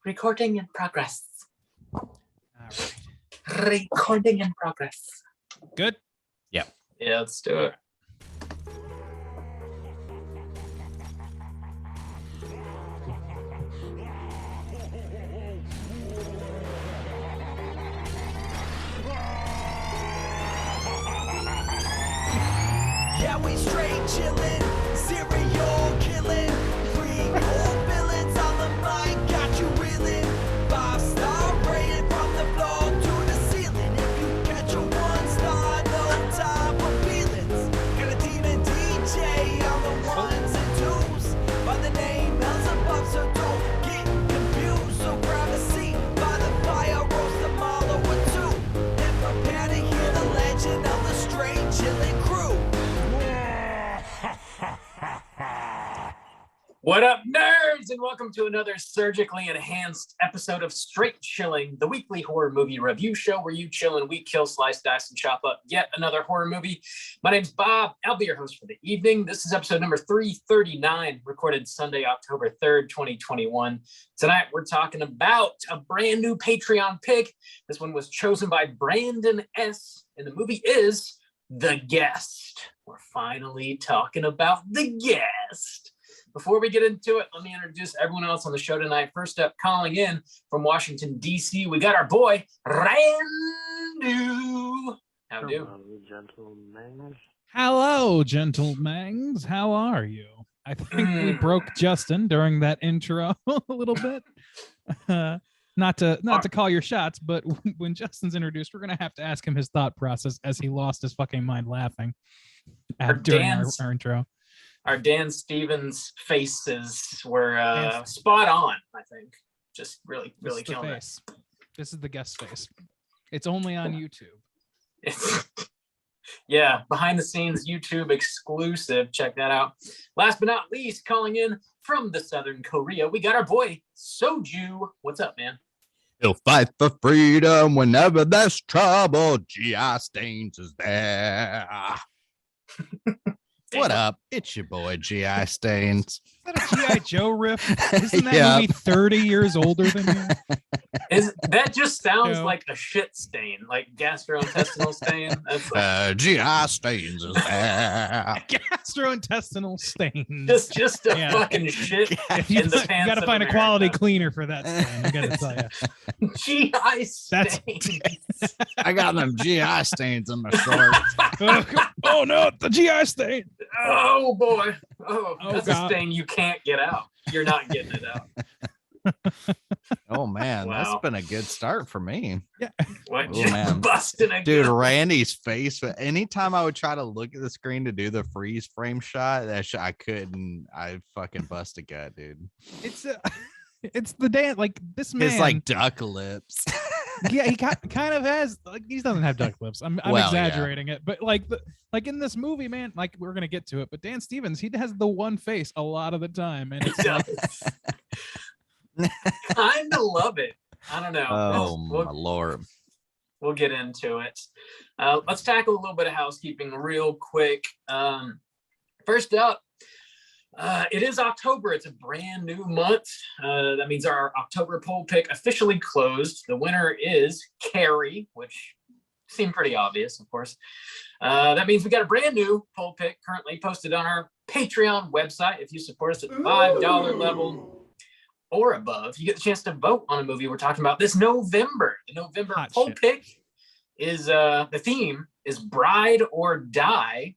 Recording in progress. All right. Recording in progress. Good? Yeah, let's do it. Yeah, we straight chillin', serial killing, prequel villains on the mic, got you reeling. 5-star rated from the floor to the ceiling. If you catch a 1-star, no time for feelings. Got a demon DJ on the ones and twos, by the name Beelzebub, so don't get confused. So grab a seat by the fire, roast them all over two, and prepare to hear the legend of the straight chillin' crew. What up, nerds, and welcome to another surgically enhanced episode of Straight Chilling, the weekly horror movie review show where you chill and we kill, slice, dice, and chop up yet another horror movie. My name's Bob. I'll be your host for the evening. This is episode number 339, recorded Sunday, October 3rd, 2021. Tonight, we're talking about a brand new Patreon pick. This one was chosen by Brandon S., and the movie is The Guest. We're finally talking about The Guest. Before we get into it, let me introduce everyone else on the show tonight. First up, calling in from Washington, D.C., we got our boy, Randu. How do? Hello, gentlemen. How are you? I think we broke Justin during that intro a little bit. Not to call your shots, but when Justin's introduced, we're going to have to ask him his thought process as he lost his fucking mind laughing during our intro. Our Dan Stevens faces were spot on, I think. Just really killing it. This is the guest face. It's only on YouTube. Yeah, behind the scenes YouTube exclusive. Check that out. Last but not least, calling in from the Southern Korea, we got our boy Soju. What's up, man? He'll fight for freedom whenever there's trouble. GI Stains is there. What up? It's your boy, G.I. Stains. Is that a G.I. Joe riff? Isn't that movie 30 years older than you? That just sounds like a shit stain, like gastrointestinal stain. That's G.I. Stains is there. Gastrointestinal stain. Just a fucking shit in the pants. You gotta find a quality cleaner for that stain, I gotta tell you. G.I. stains. I got them G.I. stains in my shorts. Oh no, the G.I. stain. Oh boy. Oh, that's God. a stain you can't get out. You're not getting it out. Oh man, Wow. That's been a good start for me. Yeah. What, Oh, man. busting a Dude, gut. Randy's face. Anytime I would try to look at the screen to do the freeze frame shot, I couldn't. I fucking bust a gut, dude. It's the dance. Like this man. It's like duck lips. Yeah, he kind of has. Like he doesn't have duck lips. I'm Well, exaggerating it, but like in this movie, man. Like we're gonna get to it, but Dan Stevens, he has the one face a lot of the time, and it's like, Kind of love it. I don't know. Oh my lord. We'll get into it. Let's tackle a little bit of housekeeping real quick. First up, it is October. It's a brand new month. That means our October poll pick officially closed. The winner is Carrie, which seemed pretty obvious, of course. That means we got a brand new poll pick currently posted on our Patreon website. If you support us at the $5 level or above, you get the chance to vote on a movie we're talking about this November. The November Hot poll shit. pick is the theme is Bride or Die.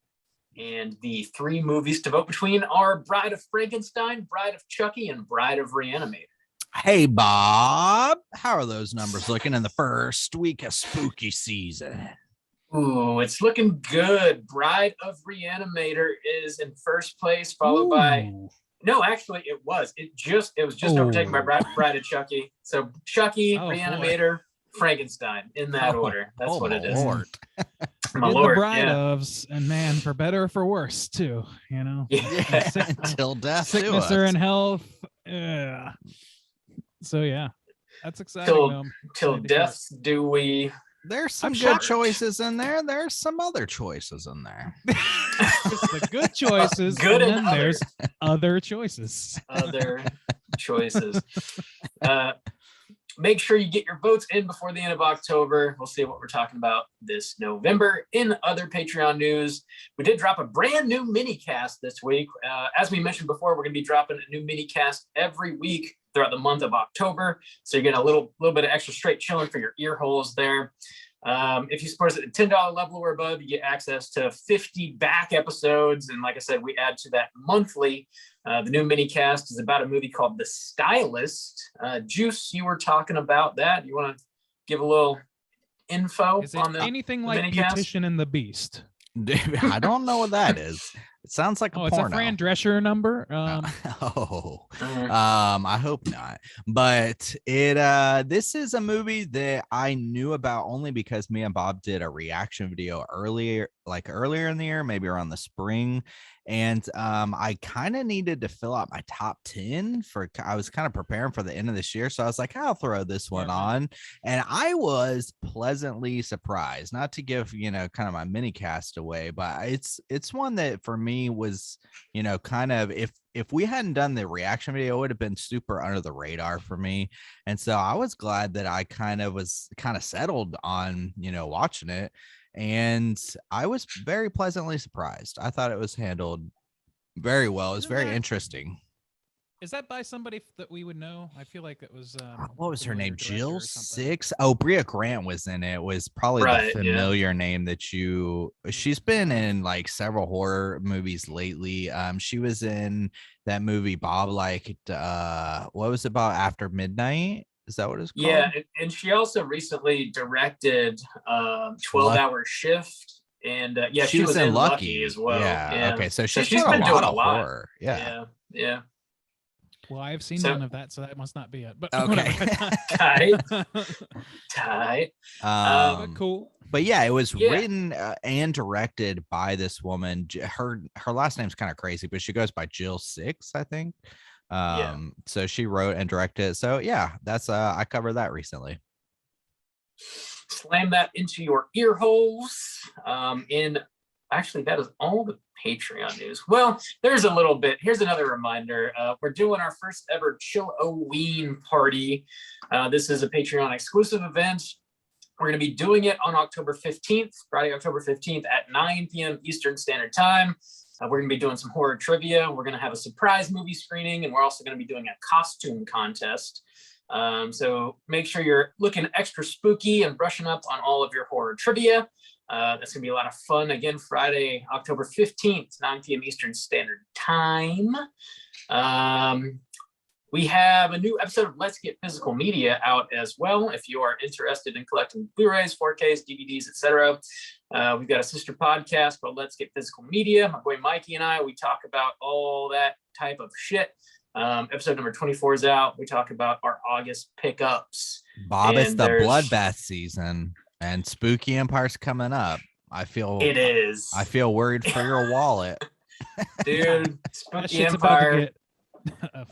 And the three movies to vote between are Bride of Frankenstein, Bride of Chucky, and Bride of Reanimator. Hey Bob, how are those numbers looking in the first week of spooky season? Ooh, it's looking good. Bride of Reanimator is in first place, followed by... No, actually, it was. It was just overtaken by Bride of Chucky. So Chucky, Reanimator, Frankenstein, in that order. That's what it is. Lord. My Did lord, the bride yeah. ofs, and man, for better or for worse too. You know, Yeah. Until death do sickness us. or in health. Yeah. So yeah, that's exciting. though. Till Excited to hear deaths do we. There's some I'm good sure- choices in there. There's some other choices in there. It's the good choices, Good and and then there's other choices. Other choices. Make sure you get your votes in before the end of October. We'll see what we're talking about this November. In other Patreon news, we did drop a brand new mini cast this week. As we mentioned before, we're going to be dropping a new mini cast every week throughout the month of October. So you're getting a little bit of extra straight chilling for your ear holes there. If you support us at the $10 level or above, you get access to 50 back episodes. And like I said, we add to that monthly. The new mini cast is about a movie called The Stylist. Juice, you were talking about that. You want to give a little info on anything like minicast? Beautician and the Beast? I don't know what that is. It sounds like a porno. It's a Fran Drescher number. I hope not. But this is a movie that I knew about only because me and Bob did a reaction video earlier in the year, maybe around the spring. And I kind of needed to fill out my top 10 I was kind of preparing for the end of this year. So I was like, I'll throw this one on. And I was pleasantly surprised, not to give, kind of my mini cast away, but it's one that for me was, kind of, if we hadn't done the reaction video, it would have been super under the radar for me. And so I was glad that I was settled on, watching it. And I was very pleasantly surprised. I thought it was handled very well. It was very interesting. Is that by somebody that we would know? I feel like it was. What was her name? Jill Six? Oh, Bria Grant was in it. Was probably the familiar name that she's been in like several horror movies lately. She was in that movie Bob liked. What was it about? After Midnight? Is that what it's called? Yeah, and she also recently directed 12-Hour Shift, and she was in Lucky as well. Yeah. Okay, so she's been doing a lot. Horror. Yeah. Well, I've seen none of that, so that must not be it. But okay, tight. But cool. But yeah, it was written and directed by this woman. Her last name's kind of crazy, but she goes by Jill Six, I think. So she wrote and directed. So yeah, that's I covered that recently. Slam that into your ear holes. Actually, that is all the Patreon news. Well, there's a little bit. Here's another reminder. We're doing our first ever Chill-O-Ween party. This is a Patreon exclusive event. We're going to be doing it on October 15th, Friday, October 15th at 9 p.m. Eastern Standard Time. We're going to be doing some horror trivia. We're going to have a surprise movie screening, and we're also going to be doing a costume contest. So make sure you're looking extra spooky and brushing up on all of your horror trivia. That's going to be a lot of fun. Again, Friday, October 15th, 9 p.m. Eastern Standard Time. We have a new episode of Let's Get Physical Media out as well. If you are interested in collecting Blu-rays, 4Ks, DVDs, etc., we've got a sister podcast called Let's Get Physical Media. My boy Mikey and I, we talk about all that type of shit. Episode number 24 is out. We talk about our August pickups. Bob, it's the bloodbath season, and Spooky Empire's coming up. It is. I feel worried for your wallet, dude. Spooky Empire,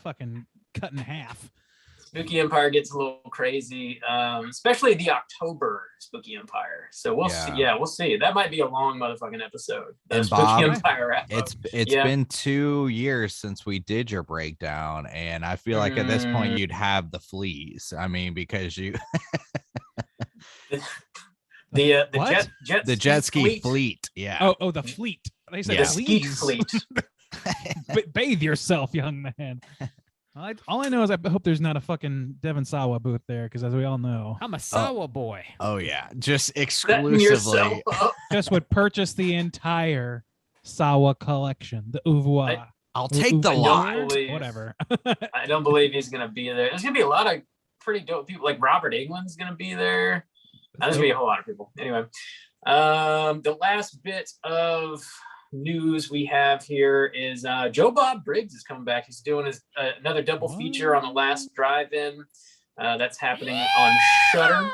fucking cut in half. Spooky Empire gets a little crazy, especially the October Spooky Empire. So we'll see. Yeah, we'll see. That might be a long motherfucking episode. And Spooky Bob, Empire. It's been 2 years since we did your breakdown, and I feel like at this point you'd have the fleas. I mean, because you the jet ski fleet. Yeah. Oh, the fleet. They said the ski fleet. Bathe yourself, young man. All I know is I hope there's not a fucking Devon Sawa booth there, because as we all know, I'm a Sawa boy. Oh yeah, just exclusively. Just would purchase the entire Sawa collection, the Ouvoi. I'll take the lot. Whatever. I don't believe he's gonna be there. There's gonna be a lot of pretty dope people. Like Robert Englund's gonna be there. There's gonna be a whole lot of people. Anyway, the last bit of news we have here is Joe Bob Briggs is coming back. He's doing another double feature on The Last Drive-In. That's happening on Shudder.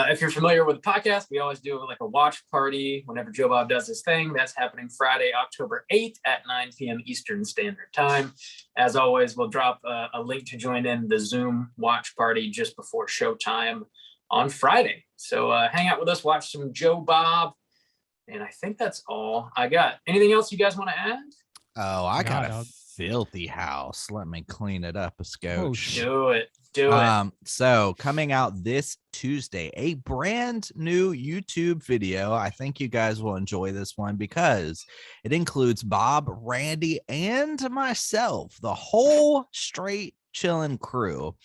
If you're familiar with the podcast, we always do like a watch party whenever Joe Bob does his thing. That's happening Friday, October 8th at 9 p.m. Eastern Standard Time. As always, we'll drop a link to join in the Zoom watch party just before showtime on Friday. So hang out with us, watch some Joe Bob. And I think that's all I got. Anything else you guys want to add? Oh, I got a filthy house. Let me clean it up a scotch. Do it. Do it. So coming out this Tuesday, a brand new YouTube video. I think you guys will enjoy this one because it includes Bob, Randy, and myself, the whole Straight Chillin' crew.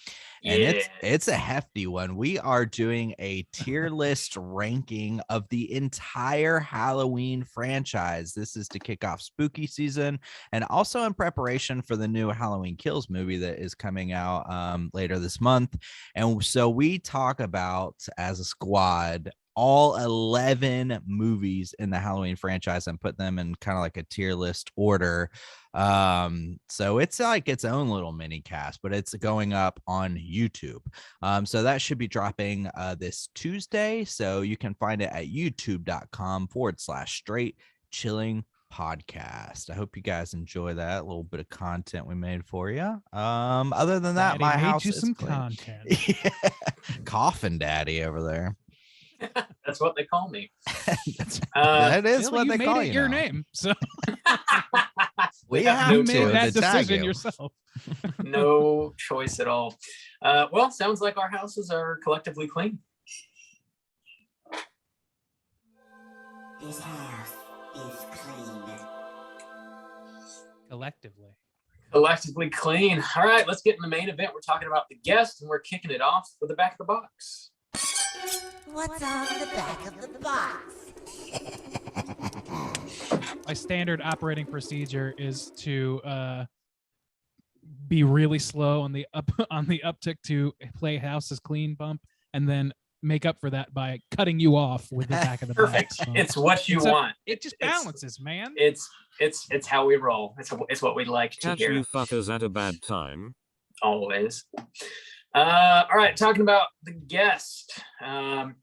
And it's a hefty one. We are doing a tier list ranking of the entire Halloween franchise. This is to kick off spooky season and also in preparation for the new Halloween Kills movie that is coming out later this month. And so we talk about, as a squad, all 11 movies in the Halloween franchise and put them in kind of like a tier list order. So it's like its own little mini cast, but it's going up on YouTube. So that should be dropping this Tuesday. So you can find it at youtube.com/straight chilling podcast. I hope you guys enjoy that little bit of content we made for you. Other than that, Daddy my made house you is some clean. content. Yeah. Coffin Daddy over there. That's what they call me. That is Billy, what you they made call it you your now. name, so We have have you no to made that to tag decision you. yourself. No choice at all. Well, sounds like our houses are collectively clean. This house is clean. Collectively. Collectively clean. All right, let's get in the main event. We're talking about The Guest, and we're kicking it off with the back of the box. What's on the back of the box? My standard operating procedure is to be really slow on the uptick to play house is clean bump, and then make up for that by cutting you off with the back of the Perfect. box. It's what you want. It just balances, man. It's how we roll. It's what we like to Catch hear. you fuckers at a bad time. Always. All right, talking about The Guest.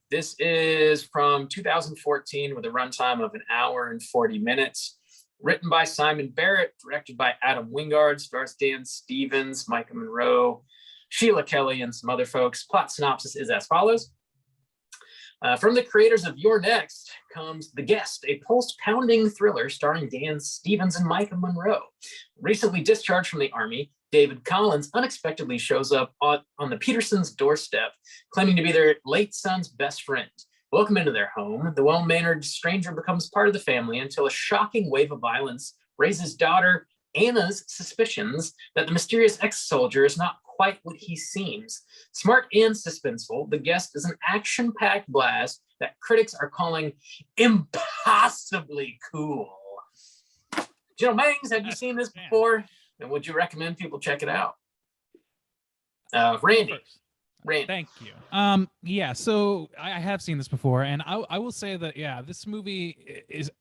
This is from 2014 with a runtime of 1 hour and 40 minutes. Written by Simon Barrett, directed by Adam Wingard, stars Dan Stevens, Micah Monroe, Sheila Kelly, and some other folks. Plot synopsis is as follows. From the creators of You're Next comes The Guest, a pulse-pounding thriller starring Dan Stevens and Micah Monroe. Recently discharged from the Army, David Collins unexpectedly shows up on the Petersons' doorstep, claiming to be their late son's best friend. Welcome into their home, the well-mannered stranger becomes part of the family until a shocking wave of violence raises daughter Anna's suspicions that the mysterious ex-soldier is not quite what he seems. Smart and suspenseful, The Guest is an action-packed blast that critics are calling impossibly cool. General Mangs, have you seen this before? And would you recommend people check it out? Randy. Thank you. Yeah, so I have seen this before, and I will say that, yeah, this movie is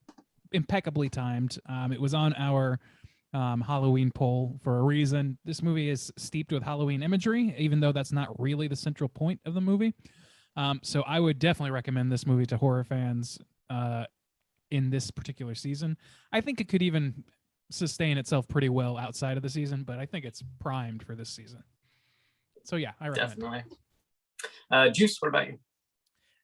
impeccably timed. It was on our Halloween poll for a reason. This movie is steeped with Halloween imagery, even though that's not really the central point of the movie. So I would definitely recommend this movie to horror fans in this particular season. I think it could even sustain itself pretty well outside of the season, but I think it's primed for this season. So yeah, I recommend Definitely. Juice, what about you?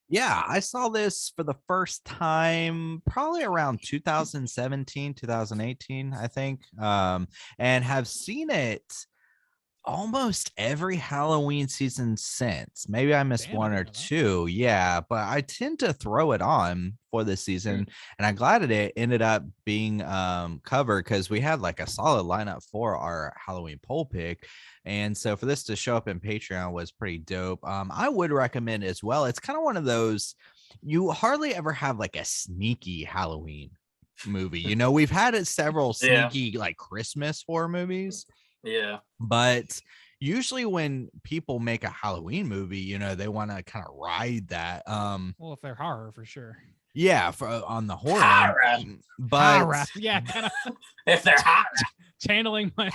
Yeah, I saw this for the first time probably around 2017, 2018, I think, and have seen it almost every Halloween season since. Maybe I missed one or two. Yeah, but I tend to throw it on for this season, and I'm glad that it ended up being covered because we had like a solid lineup for our Halloween poll pick. And so for this to show up in Patreon was pretty dope. I would recommend as well. It's kind of one of those, you hardly ever have like a sneaky Halloween movie. You know, we've had several sneaky like Christmas horror movies. Yeah. But usually when people make a Halloween movie, you know, they want to kind of ride that. well, if they're horror, for sure. Yeah, on the horror. Horror. But Horror. Yeah, kind of If they're hot. channeling my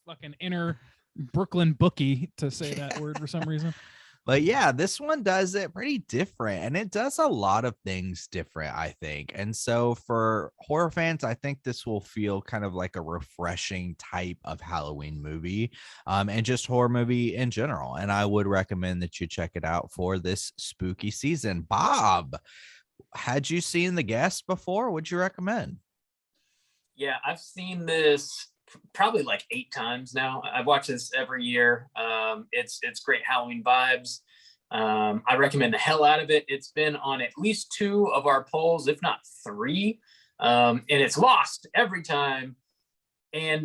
fucking inner Brooklyn bookie to say that word for some reason. But yeah, this one does it pretty different, and it does a lot of things different, I think. And so for horror fans, I think this will feel kind of like a refreshing type of Halloween movie, and just horror movie in general. And I would recommend that you check it out for this spooky season. Bob, had you seen The Guest before? Would you recommend? Yeah, I've seen this probably like 8 times now. I've watched this every year. It's great Halloween vibes. I recommend the hell out of it. It's been on at least 2 of our polls, if not 3. And it's lost every time. And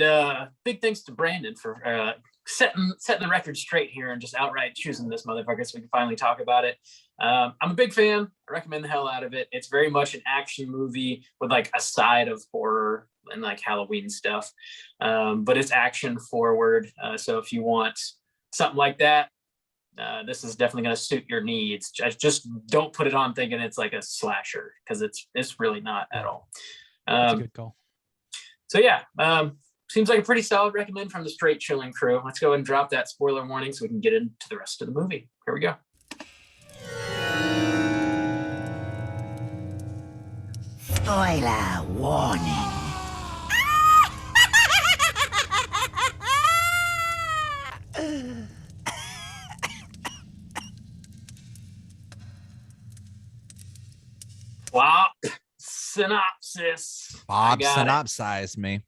big thanks to Brandon for setting the record straight here and just outright choosing this motherfucker so we can finally talk about it. I'm a big fan. I recommend the hell out of it. It's very much an action movie with like a side of horror and like Halloween stuff, but it's action forward. So if you want something like that, this is definitely going to suit your needs. Just don't put it on thinking it's like a slasher, because it's really not at all. That's a good call. So yeah, seems like a pretty solid recommend from the Straight Chilling crew. Let's go and drop that spoiler warning so we can get into the rest of the movie. Here we go. Spoiler warning. Plot synopsis. Bob I got it. synopsize me.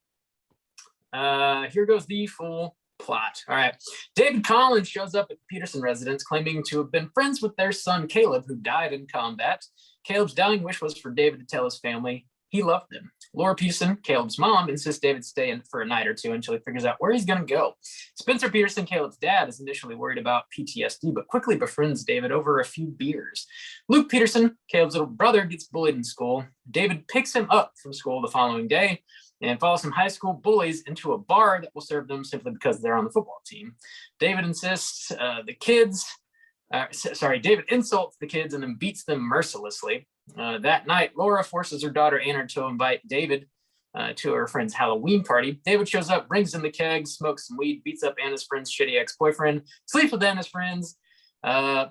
Here goes the full plot. All right. David Collins shows up at the Peterson residence claiming to have been friends with their son, Caleb, who died in combat. Caleb's dying wish was for David to tell his family he loved them. Laura Peterson, Caleb's mom, insists David stay in for a night or 2 until he figures out where he's going to go. Spencer Peterson, Caleb's dad, is initially worried about PTSD, but quickly befriends David over a few beers. Luke Peterson, Caleb's little brother, gets bullied in school. David picks him up from school the following day and follows some high school bullies into a bar that will serve them simply because they're on the football team. David insults the kids and then beats them mercilessly. That night, Laura forces her daughter Anna to invite David to her friend's Halloween party. David shows up, brings in the keg, smokes some weed, beats up Anna's friend's shitty ex-boyfriend, sleeps with Anna's friends,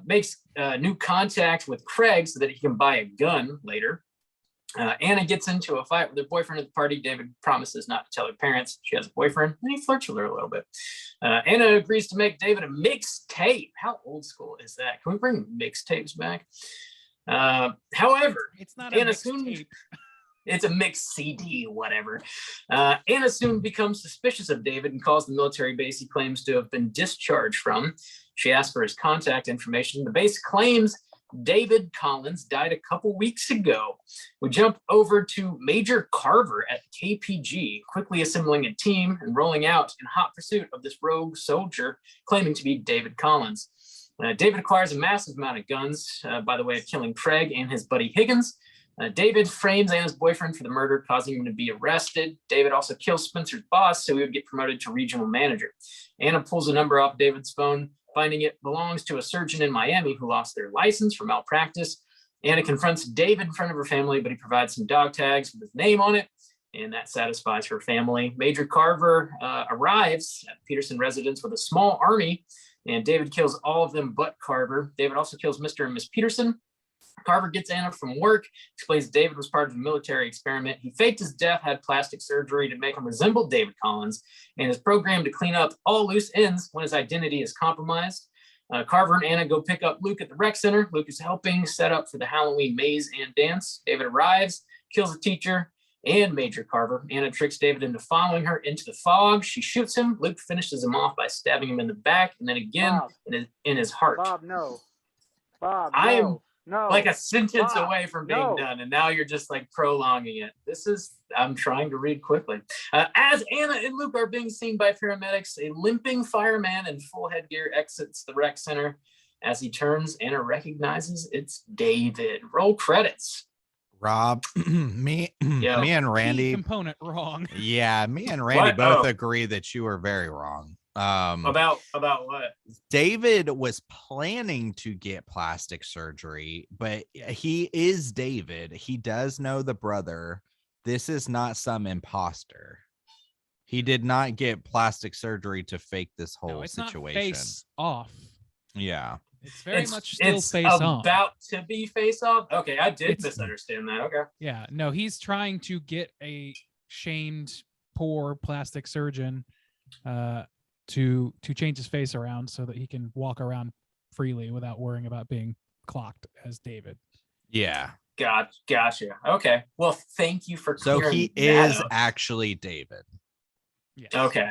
makes new contact with Craig so that he can buy a gun later. Anna gets into a fight with her boyfriend at the party. David promises not to tell her parents she has a boyfriend, and he flirts with her a little bit. Anna agrees to make David a mixtape. How old school is that? Can we bring mixtapes back? However, It's not a Anna mixtape. it's a mixed CD, whatever. Anna soon becomes suspicious of David and calls the military base he claims to have been discharged from. She asks for his contact information. The base claims David Collins died a couple weeks ago. We jump over to Major Carver at KPG, quickly assembling a team and rolling out in hot pursuit of this rogue soldier claiming to be David Collins. David acquires a massive amount of guns by the way of killing Craig and his buddy Higgins. David frames Anna's boyfriend for the murder, causing him to be arrested. David also kills Spencer's boss, so he would get promoted to regional manager. Anna pulls a number off David's phone, finding it belongs to a surgeon in Miami who lost their license for malpractice. Anna confronts David in front of her family, but he provides some dog tags with his name on it, and that satisfies her family. Major Carver arrives at Peterson residence with a small army, and David kills all of them but Carver. David also kills Mr. and Miss Peterson. Carver gets Anna from work, explains David was part of a military experiment. He faked his death, had plastic surgery to make him resemble David Collins, and is programmed to clean up all loose ends when his identity is compromised. Carver and Anna go pick up Luke at the rec center. Luke is helping set up for the Halloween maze and dance. David arrives, kills the teacher and Major Carver. Anna tricks David into following her into the fog. She shoots him. Luke finishes him off by stabbing him in the back and then again in his heart. Bob, no. Bob, I am no. No. like a sentence Bob, away from being no. done, and now you're just like prolonging it. I'm trying to read quickly. As Anna and Luke are being seen by paramedics, a limping fireman in full headgear exits the rec center. As he turns, Anna recognizes it's David. Roll credits. Rob, me Yeah. and Key Randy. component wrong. Yeah, me and Randy What? both Oh. agree that you were very wrong. About what? David was planning to get plastic surgery, but he is David. He does know the brother. This is not some imposter. He did not get plastic surgery to fake this whole No, it's not situation. face off. Yeah. It's very much still it's face on. about to be face off. Okay, I did It's- misunderstand that. Okay. Yeah, no, he's trying to get a shamed poor plastic surgeon to change his face around so that he can walk around freely without worrying about being clocked as David. Yeah. Gotcha. Okay. Well, thank you for So clearing he that is up. actually David. Yes. Okay.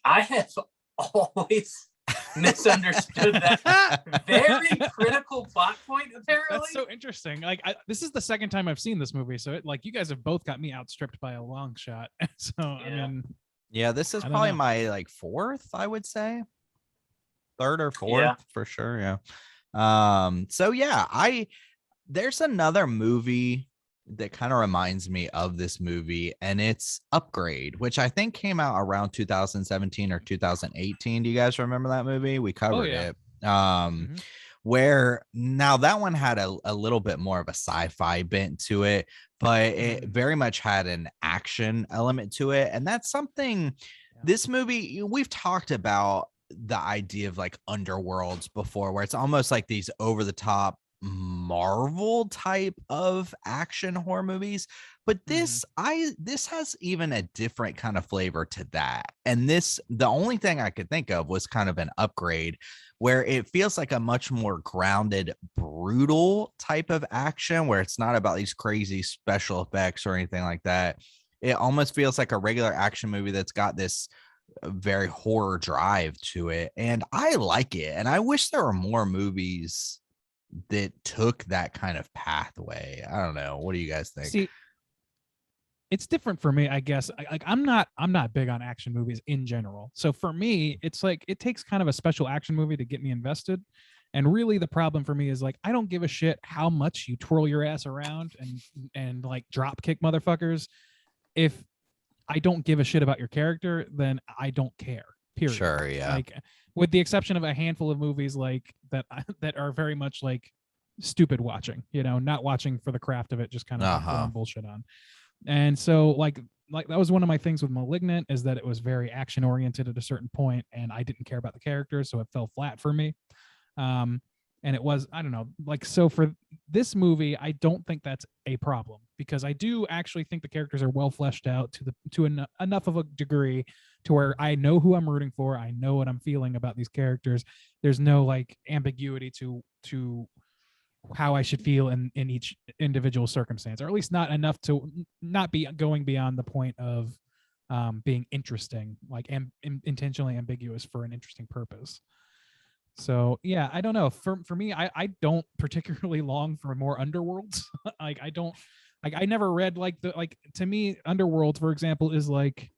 I have always misunderstood that very critical plot point, apparently. That's so interesting. Like, this is the second time I've seen this movie, so you guys have both got me outstripped by a long shot. So I mean, yeah, this is I don't probably know. my like fourth, I would say. Third or fourth Yeah. for sure. Yeah. So yeah, there's another movie that kind of reminds me of this movie, and it's Upgrade, which I think came out around 2017 or 2018. Do you guys remember that movie? We covered yeah. it. Mhm. Where now that one had a little bit more of a sci-fi bent to it, but it very much had an action element to it. And that's something this movie, we've talked about the idea of like underworlds before, where it's almost like these over the top Marvel type of action horror movies, but this has even a different kind of flavor to that. And the only thing I could think of was kind of an Upgrade, where it feels like a much more grounded, brutal type of action, where it's not about these crazy special effects or anything like that. It almost feels like a regular action movie that's got this very horror drive to it, and I like it. And I wish there were more movies that took that kind of pathway. I don't know. What do you guys think? See, it's different for me, I guess. I'm not big on action movies in general. So for me, it's like it takes kind of a special action movie to get me invested. And really the problem for me is like I don't give a shit how much you twirl your ass around and like drop kick motherfuckers. If I don't give a shit about your character, then I don't care. Period. Sure, yeah. Like, with the exception of a handful of movies like that that are very much like stupid watching, not watching for the craft of it, just kind of like throwing bullshit on. And so like that was one of my things with Malignant, is that it was very action oriented at a certain point, and I didn't care about the characters, so it fell flat for me. And it was, I don't know, like, so for this movie, I don't think that's a problem, because I do actually think the characters are well fleshed out to enough of a degree to where I know who I'm rooting for. I know what I'm feeling about these characters. There's no like ambiguity to how I should feel in each individual circumstance, or at least not enough to not be going beyond the point of being interesting, like intentionally ambiguous for an interesting purpose. So yeah, I don't know. For me, I don't particularly long for more underworlds. Like I never read to me, Underworld, for example, is like,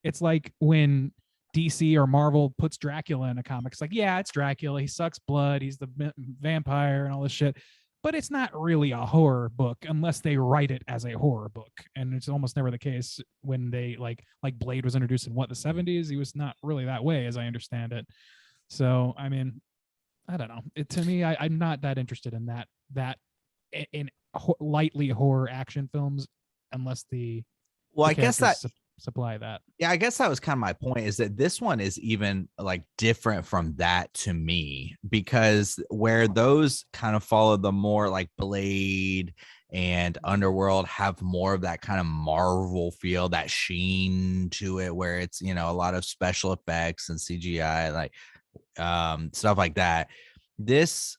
it's like when DC or Marvel puts Dracula in a comic. It's like, yeah, it's Dracula. He sucks blood. He's the vampire and all this shit. But it's not really a horror book unless they write it as a horror book. And it's almost never the case when they like Blade was introduced in the 70s. He was not really that way, as I understand it. So, I mean, I don't know. To me, I'm not that interested in that in lightly horror action films, unless the I guess that supply that. Yeah, I guess that was kind of my point, is that this one is even like different from that to me, because where those kind of follow the more like Blade and Underworld have more of that kind of Marvel feel, that sheen to it, where it's, a lot of special effects and CGI, like stuff like that. This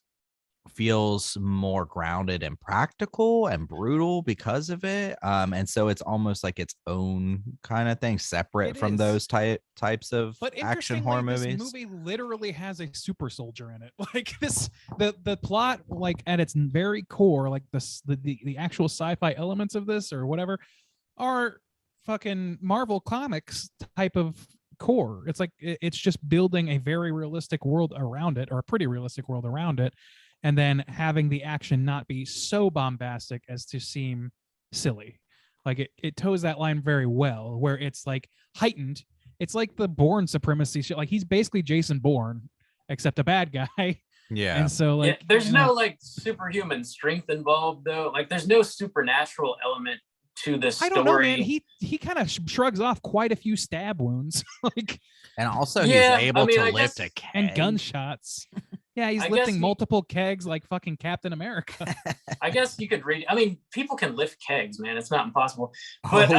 feels more grounded and practical and brutal because of it, and so it's almost like its own kind of thing, separate from those types of action horror movies. This movie literally has a super soldier in it. Like the plot, like at its very core, like the actual sci-fi elements of this or whatever are fucking Marvel Comics type of core. It's like it's just building a very realistic world around it, or a pretty realistic world around it, and then having the action not be so bombastic as to seem silly. Like it toes that line very well, where it's like heightened. It's like the Bourne supremacy shit. Like he's basically Jason Bourne, except a bad guy. Yeah. And so like there's no like superhuman strength involved though. Like there's no supernatural element to this story. I don't know, man. He kind of shrugs off quite a few stab wounds, like, and also he's able to lift a keg. And gunshots. Yeah, he's lifting multiple kegs like fucking Captain America. I guess you could read. I mean, people can lift kegs, man. It's not impossible. But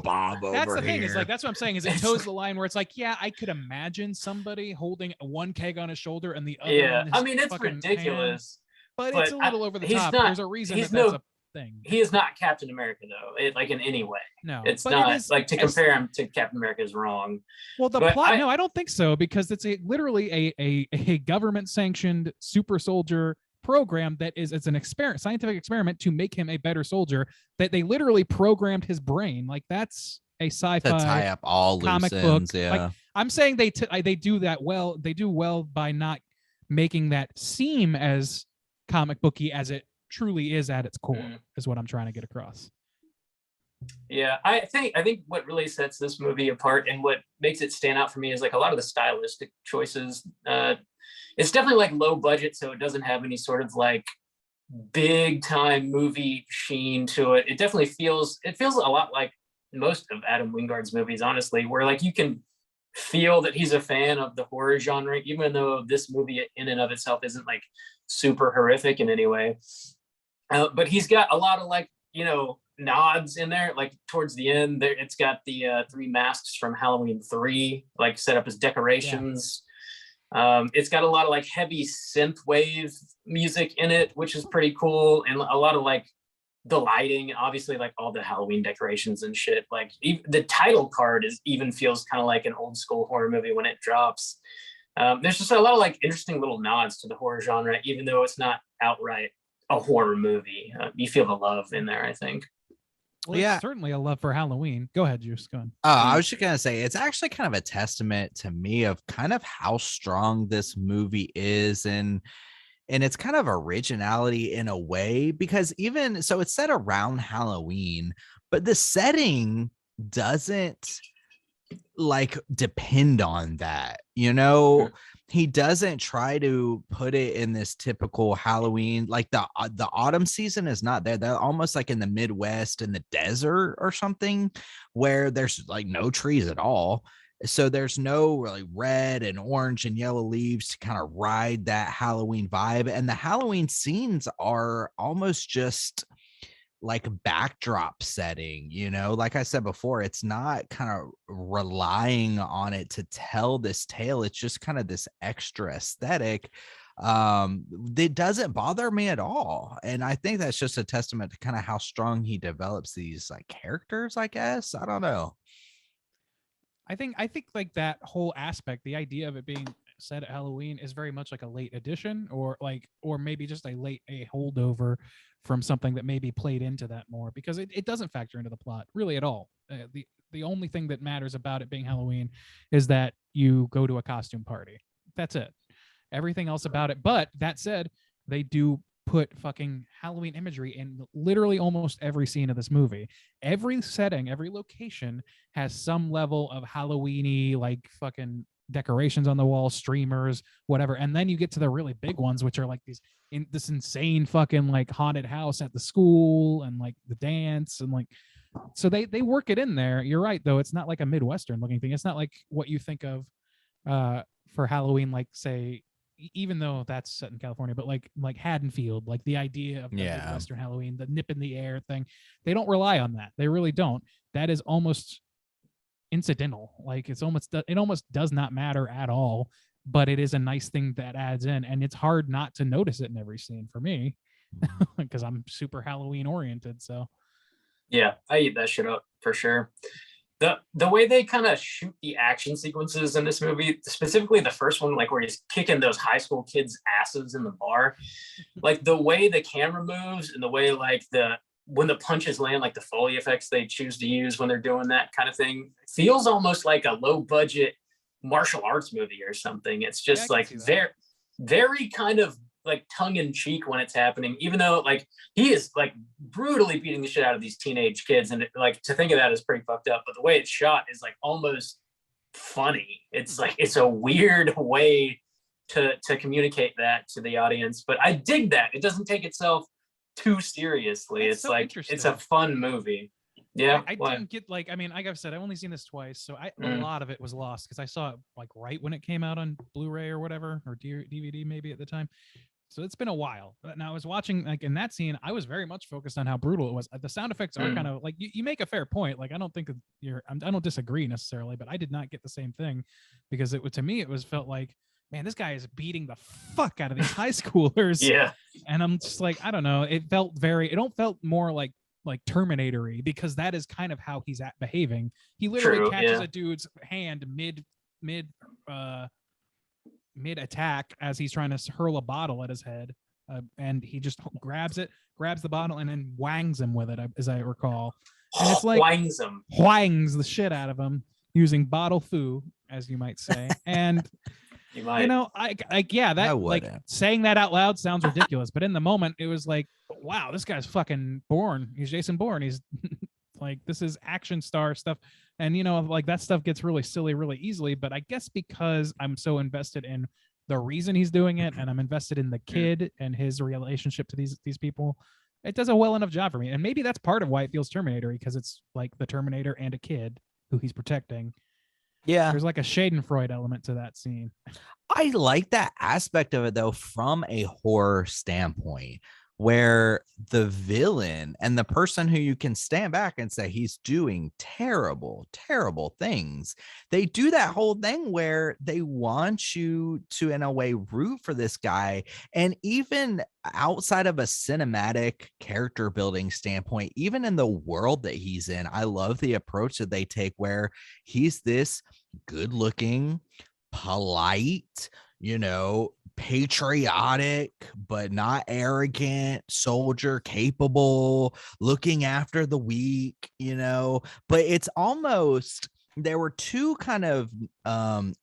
Bob. That's the thing. Is like that's what I'm saying. Is it toes the line where it's like, yeah, I could imagine somebody holding one keg on his shoulder and the other. Yeah, I mean, it's ridiculous. Hand, but it's a little over the top. Not, There's a reason he's that's a thing. He is not Captain America though, like in any way. No, It's but not it is, like to compare him to Captain America is wrong. well, the but plot. No, I don't think so, because it's literally a government sanctioned super soldier program that it's an experiment, scientific experiment to make him a better soldier, that they literally programmed his brain. Like, that's a sci-fi To tie up all comic loose book. ends, yeah. Like, I'm saying they do that well. They do well by not making that seem as comic booky as it truly is at its core, is what I'm trying to get across. Yeah, I think what really sets this movie apart and what makes it stand out for me is like a lot of the stylistic choices. It's definitely like low budget, so it doesn't have any sort of like big time movie sheen to it. It definitely feels a lot like most of Adam Wingard's movies, honestly, where like you can feel that he's a fan of the horror genre, even though this movie in and of itself isn't like super horrific in any way. But he's got a lot of like, you know, nods in there. Like towards the end there, it's got the 3 masks from Halloween 3 like set up as decorations. It's got a lot of like heavy synth wave music in it, which is pretty cool, and a lot of like the lighting, obviously, like all the Halloween decorations and shit. Like the title card even feels kind of like an old school horror movie when it drops. There's just a lot of like interesting little nods to the horror genre, even though it's not outright a horror movie. You feel the love in there, I think. Well, yeah, certainly a love for Halloween. Go ahead, Juice. Go on. I was just gonna say, it's actually kind of a testament to me of kind of how strong this movie is, and it's kind of originality in a way, because even so, it's set around Halloween, but the setting doesn't like depend on that, you know. He doesn't try to put it in this typical Halloween, like the autumn season is not there. They're almost like in the Midwest in the desert or something, where there's like no trees at all. So there's no really red and orange and yellow leaves to kind of ride that Halloween vibe. And the Halloween scenes are almost just like backdrop setting, you know, like I said before, it's not kind of relying on it to tell this tale. It's just kind of this extra aesthetic. It doesn't bother me at all. And I think that's just a testament to kind of how strong he develops these like characters, I guess. I don't know. I think like that whole aspect, the idea of it being set at Halloween, is very much like a late addition, or maybe just a holdover from something that maybe played into that more, because it doesn't factor into the plot really at all. The only thing that matters about it being Halloween is that you go to a costume party. That's it. Everything else about it. But that said, they do put fucking Halloween imagery in literally almost every scene of this movie. Every setting, every location has some level of Halloween-y, like fucking decorations on the wall, streamers, whatever. And then you get to the really big ones, which are like this insane fucking like haunted house at the school, and like the dance, and like, so they work it in there. You're right though, it's not like a Midwestern looking thing. It's not like what you think of for Halloween, like say, even though that's set in California, but like Haddonfield, like the idea of the Midwestern Halloween, the nip in the air thing, they don't rely on that. They really don't. That is almost incidental. Like it almost does not matter at all, but it is a nice thing that adds in, and it's hard not to notice it in every scene for me, because I'm super Halloween oriented. So yeah, I eat that shit up for sure. The way they kind of shoot the action sequences in this movie, specifically the first one, like where he's kicking those high school kids' asses in the bar, like the way the camera moves and the way like when the punches land, like the Foley effects they choose to use when they're doing that kind of thing, feels almost like a low budget martial arts movie or something. It's just like very, very kind of like tongue in cheek when it's happening, even though like he is like brutally beating the shit out of these teenage kids. And like to think of that is pretty fucked up, but the way it's shot is like almost funny. It's like, it's a weird way to communicate that to the audience, but I dig that. It doesn't take itself too seriously. It's so like, it's a fun movie. Yeah, I didn't get like, I mean, like I've said, I've only seen this twice, so a lot of it was lost because I saw it like right when it came out on Blu-ray or whatever, or DVD maybe at the time. So it's been a while. Now I was watching like in that scene, I was very much focused on how brutal it was. The sound effects are kind of like, you make a fair point. Like I don't think I don't disagree necessarily, but I did not get the same thing, because to me it felt like man, this guy is beating the fuck out of these high schoolers. Yeah. And I'm just like, I don't know. It don't felt more like Terminator-y, because that is kind of how he's behaving. He literally True, catches yeah. a dude's hand mid attack as he's trying to hurl a bottle at his head, and he just grabs the bottle, and then wangs him with it, as I recall. And it's like whangs the shit out of him using bottle foo, as you might say. And you might. you know, saying that out loud sounds ridiculous, but in the moment it was like, wow, this guy's fucking Bourne. He's Jason Bourne. He's like, this is action star stuff. And you know, like, that stuff gets really silly really easily. But I guess because I'm so invested in the reason he's doing it, and I'm invested in the kid and his relationship to these people, it does a well enough job for me. And maybe that's part of why it feels Terminator-y, because it's like the Terminator and a kid who he's protecting. Yeah. There's like a Schadenfreude element to that scene. I like that aspect of it, though, from a horror standpoint, where the villain and the person who you can stand back and say he's doing terrible, terrible things, they do that whole thing where they want you to, in a way, root for this guy. And even outside of a cinematic character building standpoint, even in the world that he's in, I love the approach that they take, where he's this good looking, polite, you know, patriotic but not arrogant soldier, capable, looking after the weak, you know. But it's almost, there were two kind of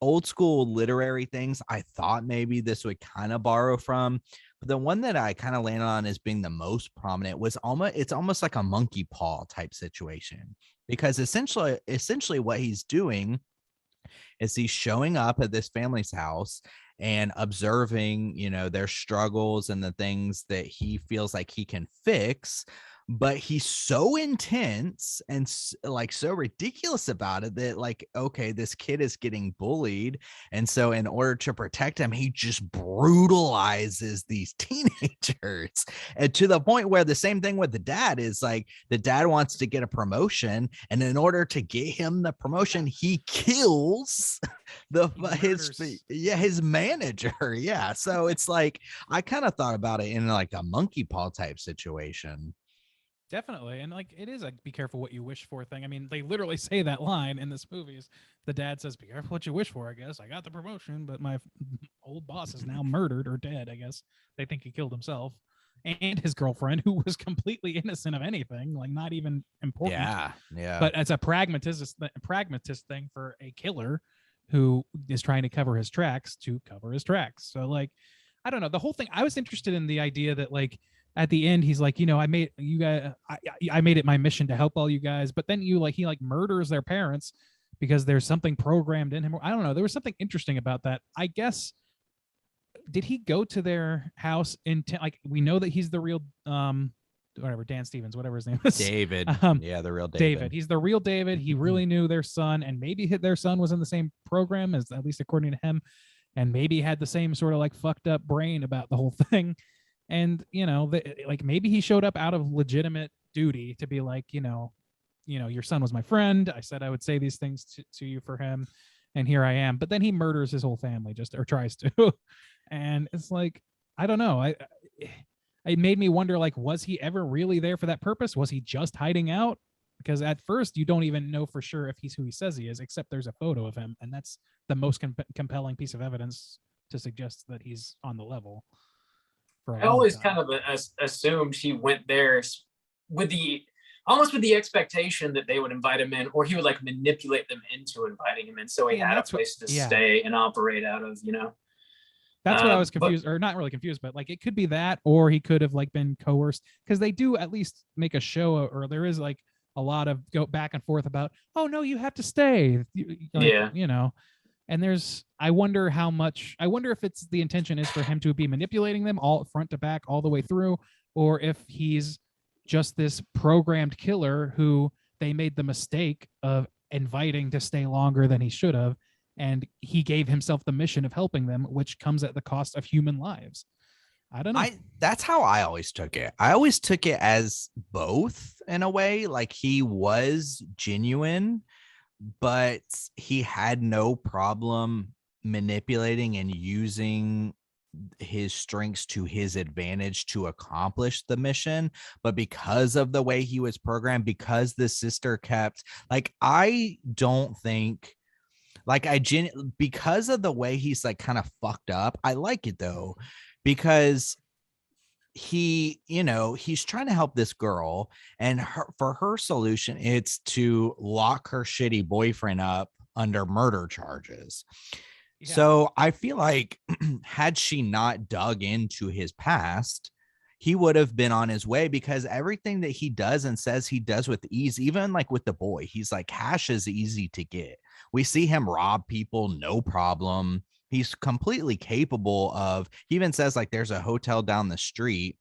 old school literary things I thought maybe this would kind of borrow from, but the one that I kind of landed on as being the most prominent was almost like a monkey paw type situation, because essentially what he's doing is he's showing up at this family's house and observing, you know, their struggles and the things that he feels like he can fix. But he's so intense and like so ridiculous about it that, like, okay, this kid is getting bullied, and so in order to protect him, he just brutalizes these teenagers, and to the point where the same thing with the dad is like, the dad wants to get a promotion, and in order to get him the promotion, he kills his manager. Yeah, so it's like, I kind of thought about it in like a monkey paw type situation. Definitely. And like, it is a be careful what you wish for thing. I mean, they literally say that line in this movie. The dad says, be careful what you wish for, I guess. I got the promotion, but my old boss is now murdered or dead, I guess. They think he killed himself. And his girlfriend, who was completely innocent of anything, like not even important. Yeah. But as a pragmatist thing for a killer who is trying to cover his tracks. So like, I don't know. The whole thing, I was interested in the idea that, like, at the end, he's like, you know, I made it my mission to help all you guys. But then he murders their parents because there's something programmed in him. I don't know. There was something interesting about that. I guess, did he go to their house like, we know that he's the real, whatever, Dan Stevens, whatever his name is. David. The real David. He's the real David. He really knew their son, and maybe their son was in the same program, as at least according to him, and maybe had the same sort of like fucked up brain about the whole thing. And, you know, like, maybe he showed up out of legitimate duty to be like, you know, your son was my friend. I said I would say these things to you for him, and here I am. But then he murders his whole family, or tries to. And it's like, I don't know. It made me wonder, like, was he ever really there for that purpose? Was he just hiding out? Because at first you don't even know for sure if he's who he says he is, except there's a photo of him. And that's the most compelling piece of evidence to suggest that he's on the level. I always kind of assumed he went there with the expectation that they would invite him in, or he would like manipulate them into inviting him in, so he had a place to stay and operate out of, you know. That's what I was confused, or not really confused, but like, it could be that, or he could have like been coerced, because they do at least make a show, or there is like a lot of go back and forth about, oh no, you have to stay, like, you know. And I wonder if it's the intention is for him to be manipulating them all front to back all the way through, or if he's just this programmed killer who they made the mistake of inviting to stay longer than he should have, and he gave himself the mission of helping them, which comes at the cost of human lives. I don't know. That's how I always took it. I always took it as both, in a way. Like, he was genuine, but he had no problem manipulating and using his strengths to his advantage to accomplish the mission, but because of the way he was programmed, because the sister kept, like, I don't think, like, because of the way he's like kind of fucked up, I like it though, because he's trying to help this girl, and for her solution, it's to lock her shitty boyfriend up under murder charges. Yeah. So I feel like had she not dug into his past, he would have been on his way, because everything that he does and says he does with ease, even like with the boy, he's like, cash is easy to get. We see him rob people, no problem. He's completely capable of, he even says like there's a hotel down the street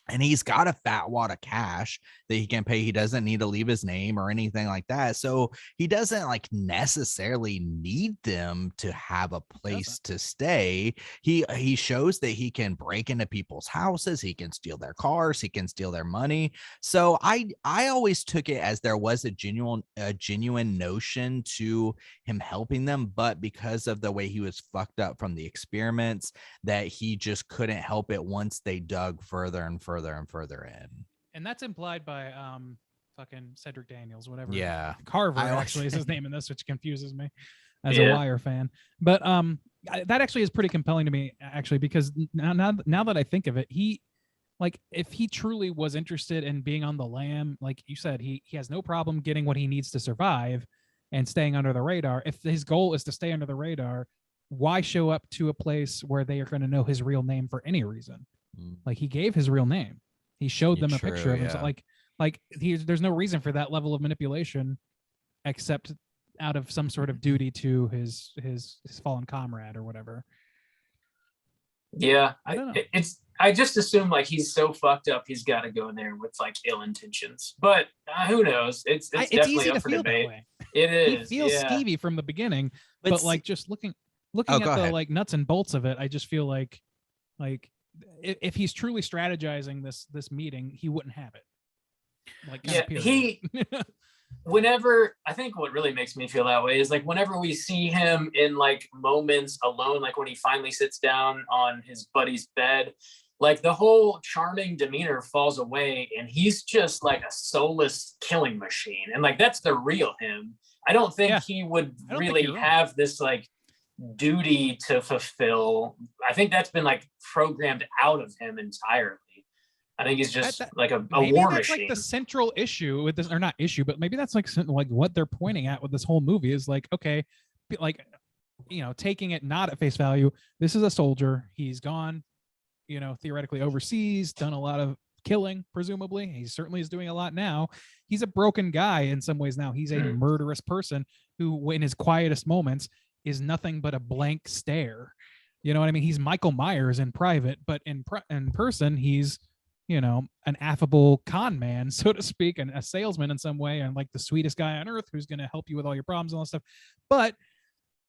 and he's got a fat wad of cash that he can pay. He doesn't need to leave his name or anything like that. So he doesn't like necessarily need them to have a place to stay. He shows that he can break into people's houses. He can steal their cars. He can steal their money. So I always took it as there was a genuine notion to him helping them, but because of the way he was fucked up from the experiments, that he just couldn't help it once they dug further and further and further in. And that's implied by fucking Cedric Daniels, whatever. Yeah. Carver actually is his name in this, which confuses me as a Wire fan. But that actually is pretty compelling to me, actually, because now that I think of it, he, like, if he truly was interested in being on the lam, like you said, he has no problem getting what he needs to survive and staying under the radar. If his goal is to stay under the radar, why show up to a place where they are going to know his real name for any reason? Like, he gave his real name. He showed them a picture of himself. There's no reason for that level of manipulation, except out of some sort of duty to his fallen comrade or whatever. Yeah, I don't know. I just assume like he's so fucked up, he's got to go in there with like ill intentions. But who knows? It's definitely easy up to for feel debate. that way. It is. He feels skeevy from the beginning, but like just looking at the like nuts and bolts of it, I just feel like if he's truly strategizing this meeting, he wouldn't have it. Like, whenever, I think what really makes me feel that way is like whenever we see him in like moments alone, like when he finally sits down on his buddy's bed, like the whole charming demeanor falls away and he's just like a soulless killing machine. And like, that's the real him. I don't think he would really have this like duty to fulfill. I think that's been like programmed out of him entirely. I think he's just like a war machine. Like the central issue with this, or not issue, but maybe that's like what they're pointing at with this whole movie is like, okay, like, taking it not at face value. This is a soldier. He's gone, theoretically overseas, done a lot of killing, presumably. He certainly is doing a lot now. He's a broken guy in some ways now. He's a murderous person who, in his quietest moments, is nothing but a blank stare. You know what I mean? He's Michael Myers in private, but in person, he's, an affable con man, so to speak, and a salesman in some way, and like the sweetest guy on earth who's going to help you with all your problems and all that stuff. But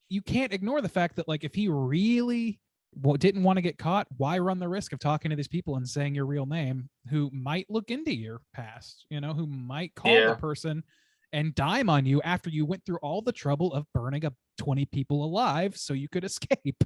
you can't ignore the fact that, like, if he really didn't want to get caught, why run the risk of talking to these people and saying your real name, who might look into your past, who might call the person and dime on you after you went through all the trouble of burning up 20 people alive so you could escape.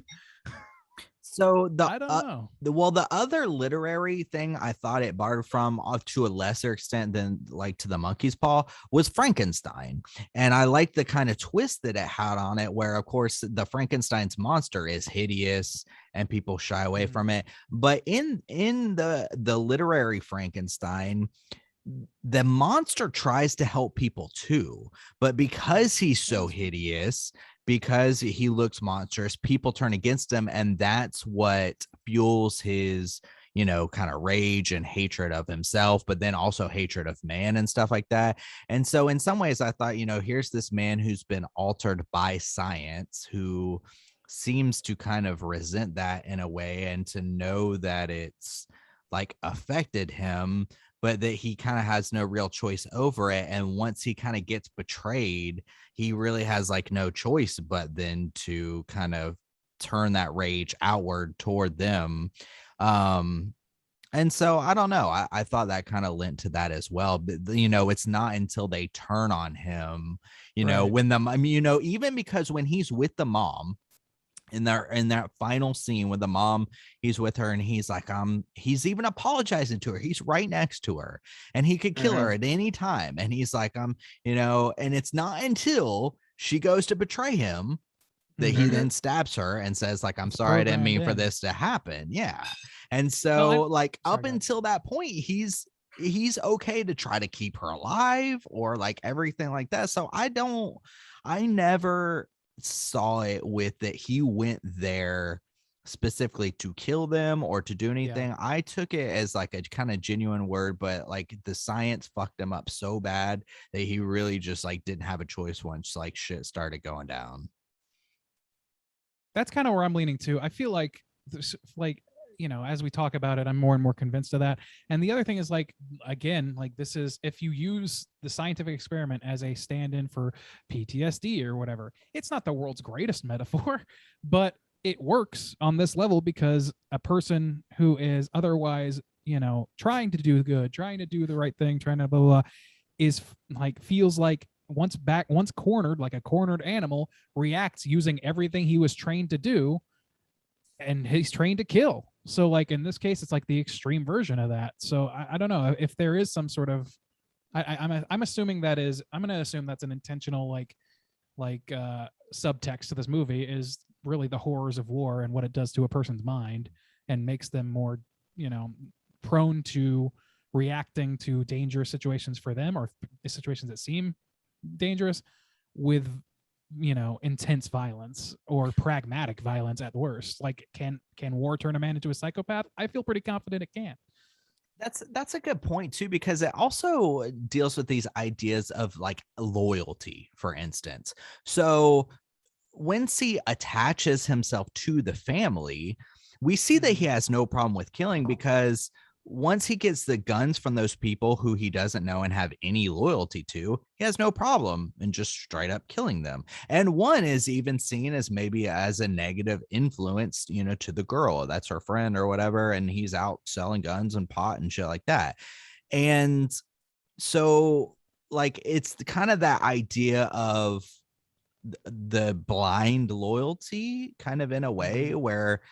So I don't know. The other literary thing I thought it borrowed from, to a lesser extent than like to the Monkey's Paw, was Frankenstein. And I liked the kind of twist that it had on it, where of course the Frankenstein's monster is hideous and people shy away from it. But in the literary Frankenstein, the monster tries to help people too, but because he's so hideous, because he looks monstrous, people turn against him, and that's what fuels his, kind of rage and hatred of himself, but then also hatred of man and stuff like that. And so in some ways I thought, here's this man who's been altered by science, who seems to kind of resent that in a way, and to know that it's like affected him, but that he kind of has no real choice over it. And once he kind of gets betrayed, he really has like no choice but then to kind of turn that rage outward toward them. And so I don't know. I thought that kind of lent to that as well. But, it's not until they turn on him, when even because when he's with the mom, in that final scene with the mom, he's with her and he's like, he's even apologizing to her. He's right next to her and he could kill her at any time. And he's like, and it's not until she goes to betray him that he then stabs her and says, like, I'm sorry, I didn't mean for this to happen. Yeah. And so up until that point, he's okay to try to keep her alive or like everything like that. So I never saw it with that he went there specifically to kill them or to do anything. I took it as like a kind of genuine word, but like the science fucked him up so bad that he really just like didn't have a choice once like shit started going down. That's kind of where I'm leaning to. I feel like there's like, as we talk about it, I'm more and more convinced of that. And the other thing is like, again, like this is, if you use the scientific experiment as a stand-in for PTSD or whatever, it's not the world's greatest metaphor, but it works on this level because a person who is otherwise, trying to do good, trying to do the right thing, trying to blah, blah, blah, is like, feels like once cornered, like a cornered animal, reacts using everything he was trained to do, and he's trained to kill. So like in this case, it's like the extreme version of that. So I don't know if there is some sort of, I'm assuming that is, I'm going to assume that's an intentional subtext to this movie, is really the horrors of war and what it does to a person's mind and makes them more, prone to reacting to dangerous situations for them, or situations that seem dangerous, with intense violence or pragmatic violence at worst. Like, can war turn a man into a psychopath? I feel pretty confident it can. That's a good point too, because it also deals with these ideas of like loyalty, for instance. So once he attaches himself to the family, we see that he has no problem with killing, because once he gets the guns from those people who he doesn't know and have any loyalty to, he has no problem in just straight up killing them. And one is even seen as maybe as a negative influence, to the girl. That's her friend or whatever. And he's out selling guns and pot and shit like that. And so like, it's kind of that idea of the blind loyalty kind of in a way where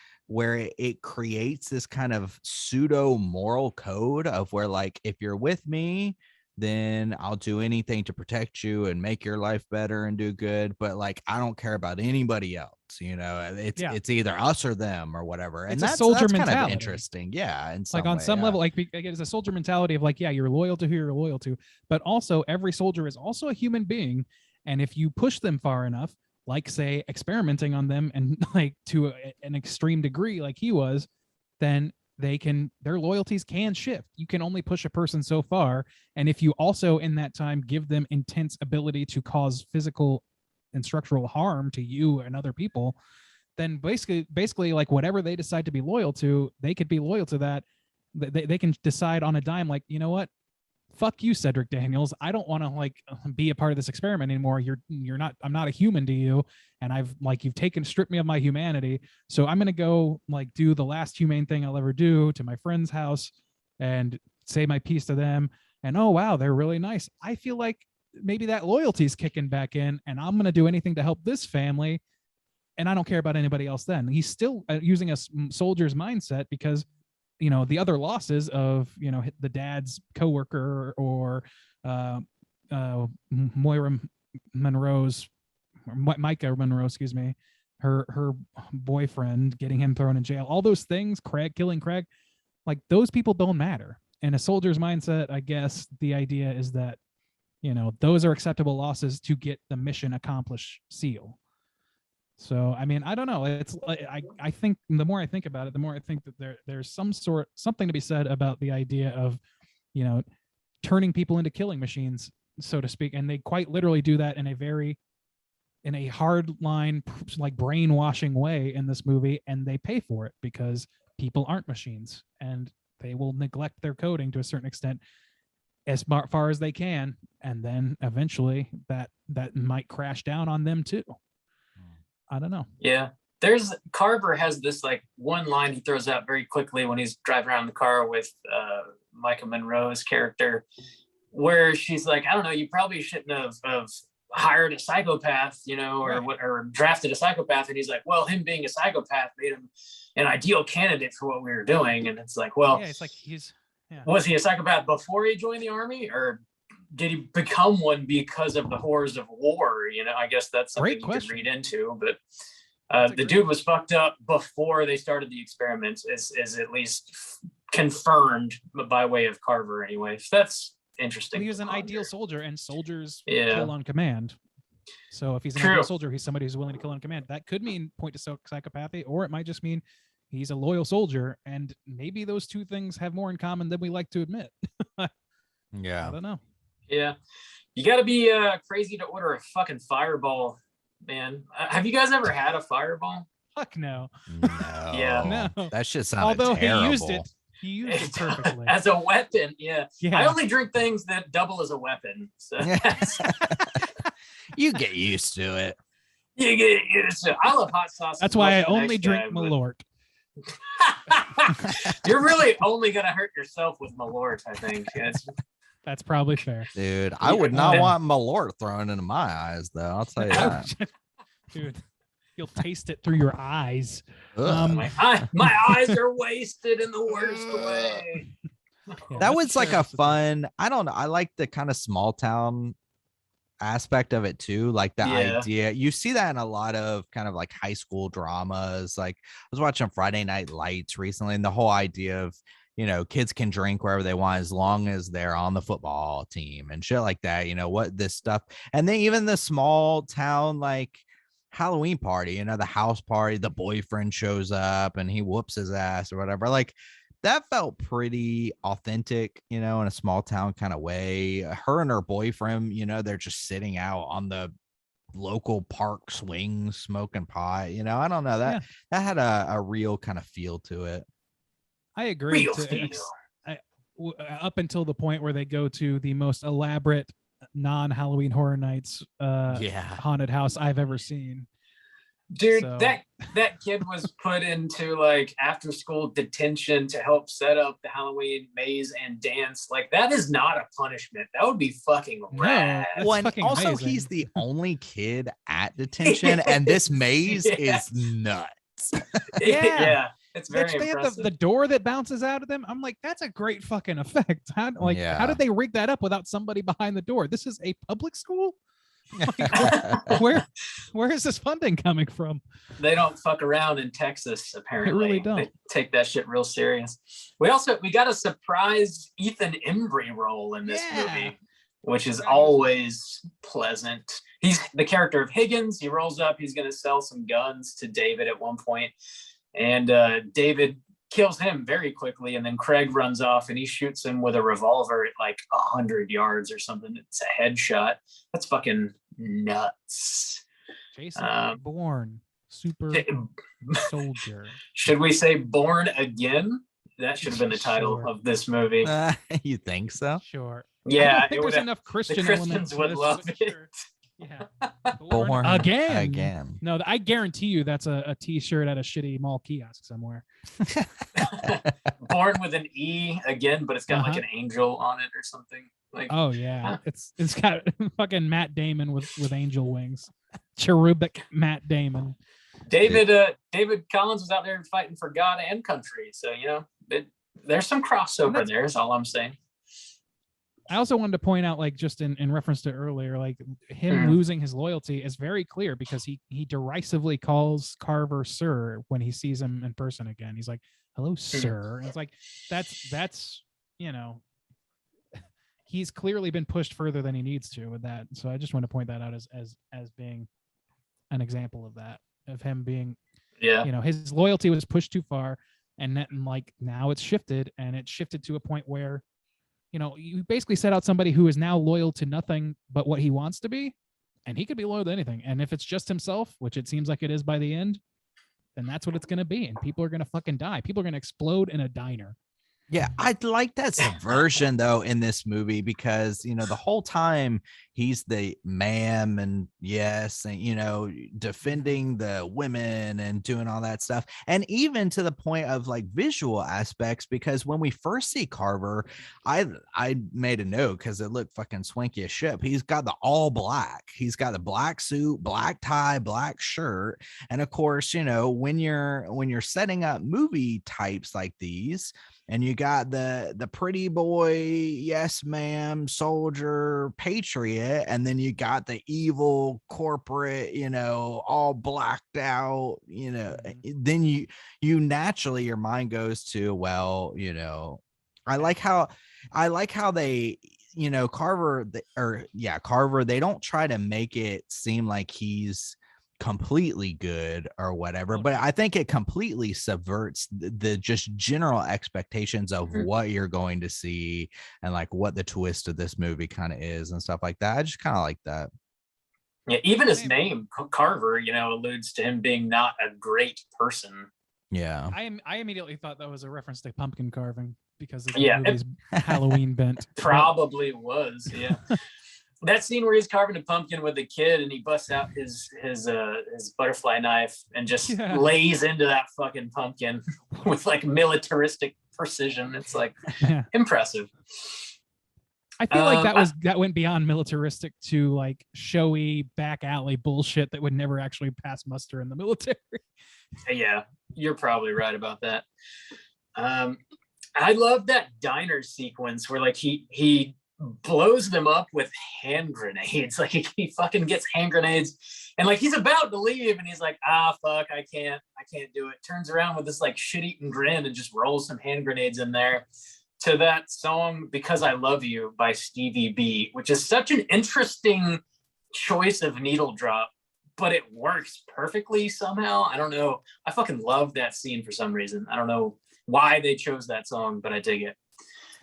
it creates this kind of pseudo moral code of where like, if you're with me, then I'll do anything to protect you and make your life better and do good. But like, I don't care about anybody else. It's either us or them or whatever. And that's mentality. Kind of interesting. Yeah. And like on some level, like it's a soldier mentality of like, yeah, you're loyal to who you're loyal to, but also every soldier is also a human being. And if you push them far enough, like say experimenting on them and like to an extreme degree, like he was, then their loyalties can shift. You can only push a person so far. And if you also in that time give them intense ability to cause physical and structural harm to you and other people, then basically like whatever they decide to be loyal to, they could be loyal to that. They can decide on a dime, like, you know what? Fuck you, Cedric Daniels. I don't want to like be a part of this experiment anymore. I'm not a human to you. And you've stripped me of my humanity. So I'm going to go like do the last humane thing I'll ever do to my friend's house and say my piece to them. And oh, wow, they're really nice. I feel like maybe that loyalty's kicking back in, and I'm going to do anything to help this family. And I don't care about anybody else then. He's still using a soldier's mindset, because the other losses of, the dad's coworker or Micah Monroe, excuse me, her boyfriend, getting him thrown in jail, all those things, killing Craig, like those people don't matter. In a soldier's mindset, I guess the idea is that, those are acceptable losses to get the mission accomplished seal. So, I mean, I don't know. It's like, I think the more I think about it, the more I think that there's something to be said about the idea of, turning people into killing machines, so to speak. And they quite literally do that in a hard line, like brainwashing way in this movie. And they pay for it because people aren't machines, and they will neglect their coding to a certain extent as far as they can. And then eventually that might crash down on them too. I don't know. Yeah. Carver has this like one line he throws out very quickly when he's driving around the car with Micah Monroe's character, where she's like, I don't know, you probably shouldn't have hired a psychopath, you know, or Right. or drafted a psychopath, and he's like, well, him being a psychopath made him an ideal candidate for what we were doing. And it's like, well, Yeah, it's like he's was he a psychopath before he joined the army, or did he become one because of the horrors of war? You know, I guess that's something Great you could question. read into. But That's a the great dude was fucked up before they started the experiments, is at least confirmed by way of Carver anyway. So that's interesting. he was to an ponder. ideal soldier, and soldiers Yeah. kill on command. So if he's an True. ideal soldier, he's somebody who's willing to kill on command. That could mean point to psychopathy, or it might just mean he's a loyal soldier, and maybe those two things have more in common than we like to admit. I Yeah. don't know. Yeah, you got to be crazy to order a fucking fireball, man. Have you guys ever had a fireball? Fuck no. No. Yeah. No. That shit sounded Although terrible. he used it. He used it perfectly. As a weapon. Yeah. Yeah. I only drink things that double as a weapon. So You get used to it. you get used to it. I love hot sauce. That's as why I much as the only next drink guy, but- Malort. You're really only gonna hurt yourself with Malort, I think. It's, That's probably fair. Dude, I would not Yeah. want Malort thrown into my eyes, though. I'll tell you that. Dude, you'll taste it through your eyes. Ugh. my eyes are wasted in the worst way. Yeah, That was like sure, a it's fun, I don't know. I like the kind of small town aspect of it too. Like the Yeah. idea, you see that in a lot of kind of like high school dramas. Like I was watching Friday Night Lights recently, and the whole idea of, you know, kids can drink wherever they want as long as they're on the football team and shit like that. You know, what this stuff. And then even the small town, like Halloween party, you know, the house party, the boyfriend shows up and he whoops his ass or whatever. Like that felt pretty authentic, you know, in a small town kind of way. Her and her boyfriend, you know, they're just sitting out on the local park swings, smoking pot. You know, I don't know, that that had a real kind of feel to it. I agree. Real feel. Up until the point where they go to the most elaborate non-Halloween Horror Nights Yeah. haunted house I've ever seen. Dude, So- that kid was put into like after school detention to help set up the Halloween maze and dance. Like that is not a punishment. That would be fucking rad. That's Well, and fucking also amazing. he's the only kid at detention, and this maze Yeah. is nuts. Yeah, it's very They have impressive. the door that bounces out of them. I'm like, that's a great fucking effect. How how Yeah. did they rig that up without somebody behind the door? This is a public school. Where is this funding coming from? They don't fuck around in Texas, apparently. really don't. They take that shit real serious. We got a surprise Ethan Embry role in this movie, which is always pleasant. He's the character of Higgins. He rolls up, he's gonna sell some guns to David at one point, and David kills him very quickly, and then Craig runs off and he shoots him with a revolver at like 100 yards or something. It's a headshot. That's fucking nuts. Jason Um, Bourne, super soldier. Should we say Born Again? That should have been the title Sure. of this movie. You think so? Sure. Yeah, I don't it think there's would've- enough Christian Christians elements for would this, love but it. sure. Yeah. Born again. again. No, I guarantee you that's a T-shirt at a shitty mall kiosk somewhere. Born with an E again, but it's got like Uh-huh. an angel on it or something. Like Oh yeah, it's got fucking Matt Damon with angel wings, cherubic Matt Damon. David Collins was out there fighting for God and country. So you know, there's some crossover there. Is all I'm saying. I also wanted to point out, like, just in reference to earlier, like him losing his loyalty is very clear because he derisively calls Carver sir when he sees him in person again. He's like, "Hello, sir." And it's like that's you know, he's clearly been pushed further than he needs to with that. So I just want to point that out as being an example of that, of him being, Yeah. you know, his loyalty was pushed too far, and that, and like now it's shifted, and it shifted to a point where, you know, you basically set out somebody who is now loyal to nothing but what he wants to be, and he could be loyal to anything. And if it's just himself, which it seems like it is by the end, then that's what it's going to be. And people are going to fucking die. People are going to explode in a diner. Yeah, I like that subversion though in this movie because, you know, the whole time he's the ma'am and yes, and you know, defending the women and doing all that stuff, and even to the point of like visual aspects, because when we first see Carver, I made a note because it looked fucking swanky as shit. He's got the all black, he's got the black suit, black tie, black shirt, and of course, you know, when you're setting up movie types like these, and you got the pretty boy, yes ma'am, soldier, patriot, and then you got the evil corporate, you know, all blacked out, you know, then you naturally, your mind goes to, well, you know, I like how they, you know, Carver, they don't try to make it seem like he's completely good or whatever, but I think it completely subverts the just general expectations of what you're going to see and like what the twist of this movie kind of is and stuff like that. I just kind of like that. Yeah, even his name, Carver, you know, alludes to him being not a great person. Yeah. I immediately thought that was a reference to pumpkin carving because of the movie's Halloween bent. Probably was, yeah. That scene where he's carving a pumpkin with a kid and he busts out his butterfly knife and just lays into that fucking pumpkin with like militaristic precision. It's like impressive. I feel like that went beyond militaristic to like showy back alley bullshit that would never actually pass muster in the military. Yeah, you're probably right about that. I love that diner sequence where like he blows them up with hand grenades. Like he fucking gets hand grenades and like he's about to leave and he's like, fuck, I can't do it. Turns around with this like shit-eating grin and just rolls some hand grenades in there to that song Because I Love You by Stevie B, which is such an interesting choice of needle drop, but it works perfectly somehow. I don't know. I fucking love that scene for some reason. I don't know why they chose that song, but I dig it.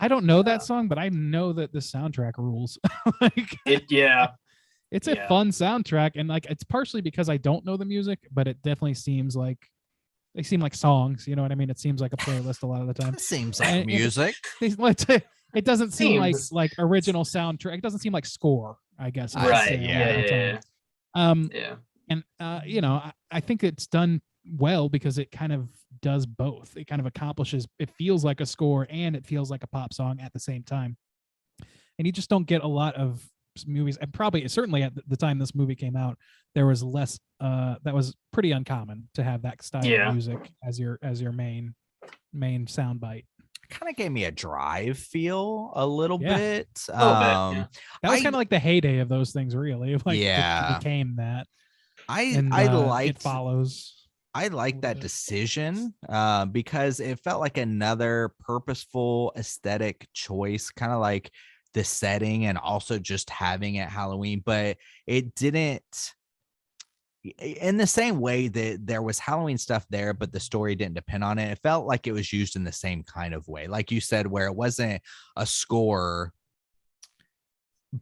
I don't know that song, but I know that the soundtrack rules. It's a fun soundtrack, and like it's partially because I don't know the music, but it definitely seems like they seem like songs. You know what I mean? It seems like a playlist a lot of the time. It seems like music. It doesn't seem like original soundtrack. It doesn't seem like score, I guess. Right. And you know, I think it's done well because it kind of does both. It kind of accomplishes, it feels like a score and it feels like a pop song at the same time. And you just don't get a lot of movies, and probably certainly at the time this movie came out, there was less that was pretty uncommon to have that style of music as your main soundbite. Kind of gave me a Drive feel a little bit. That was kind of like the heyday of those things, really. Like it became that. It follows. I like that decision because it felt like another purposeful aesthetic choice, kind of like the setting and also just having it Halloween, but it didn't, in the same way that there was Halloween stuff there, but the story didn't depend on it. It felt like it was used in the same kind of way, like you said, where it wasn't a score,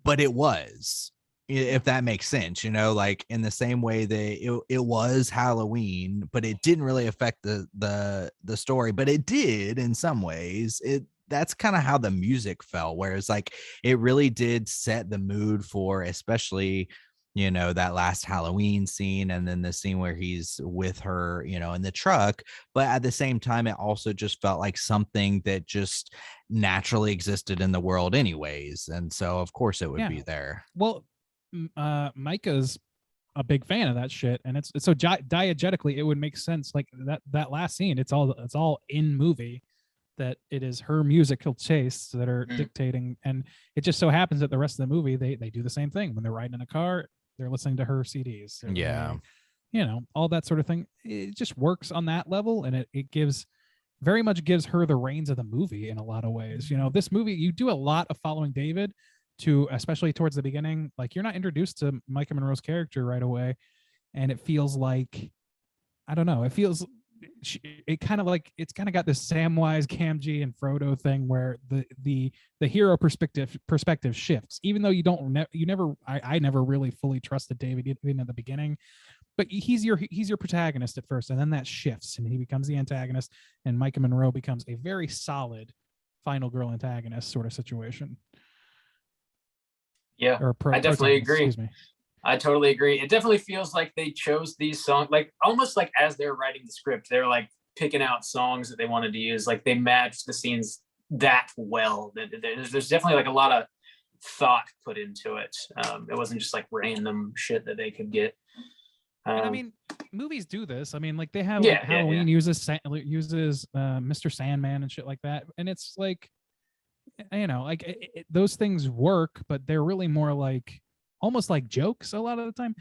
but it was, if that makes sense, you know, like in the same way that it was Halloween, but it didn't really affect the story, but it did in some ways. That's kind of how the music felt, whereas like it really did set the mood for, especially, you know, that last Halloween scene and then the scene where he's with her, you know, in the truck. But at the same time, it also just felt like something that just naturally existed in the world anyways. And so of course it would be there. Well, Micah's a big fan of that shit, and it's so diegetically it would make sense. Like that last scene, it's all in movie, that it is her musical tastes that are dictating, and it just so happens that the rest of the movie they do the same thing. When they're riding in a car, they're listening to her CDs. You know, all that sort of thing. It just works on that level, and it very much gives her the reins of the movie in a lot of ways. You know, this movie, you do a lot of following David, especially towards the beginning. Like, you're not introduced to Micah Monroe's character right away, and it feels like, I don't know, it kind of like, it's kind of got this Samwise Gamgee and Frodo thing where the hero perspective shifts, even though I never really fully trusted David even at the beginning, but he's your protagonist at first, and then that shifts and he becomes the antagonist, and Micah Monroe becomes a very solid final girl antagonist sort of situation. Yeah, or I definitely agree. Excuse me. I totally agree. It definitely feels like they chose these songs, like almost like as they're writing the script, they're like picking out songs that they wanted to use. Like they matched the scenes that well. There's definitely like a lot of thought put into it. It wasn't just like random shit that they could get. And I mean, movies do this. I mean, like they have Yeah, like, Halloween uses Mr. Sandman and shit like that, and it's like, you know, like those things work, but they're really more like almost like jokes a lot of the time.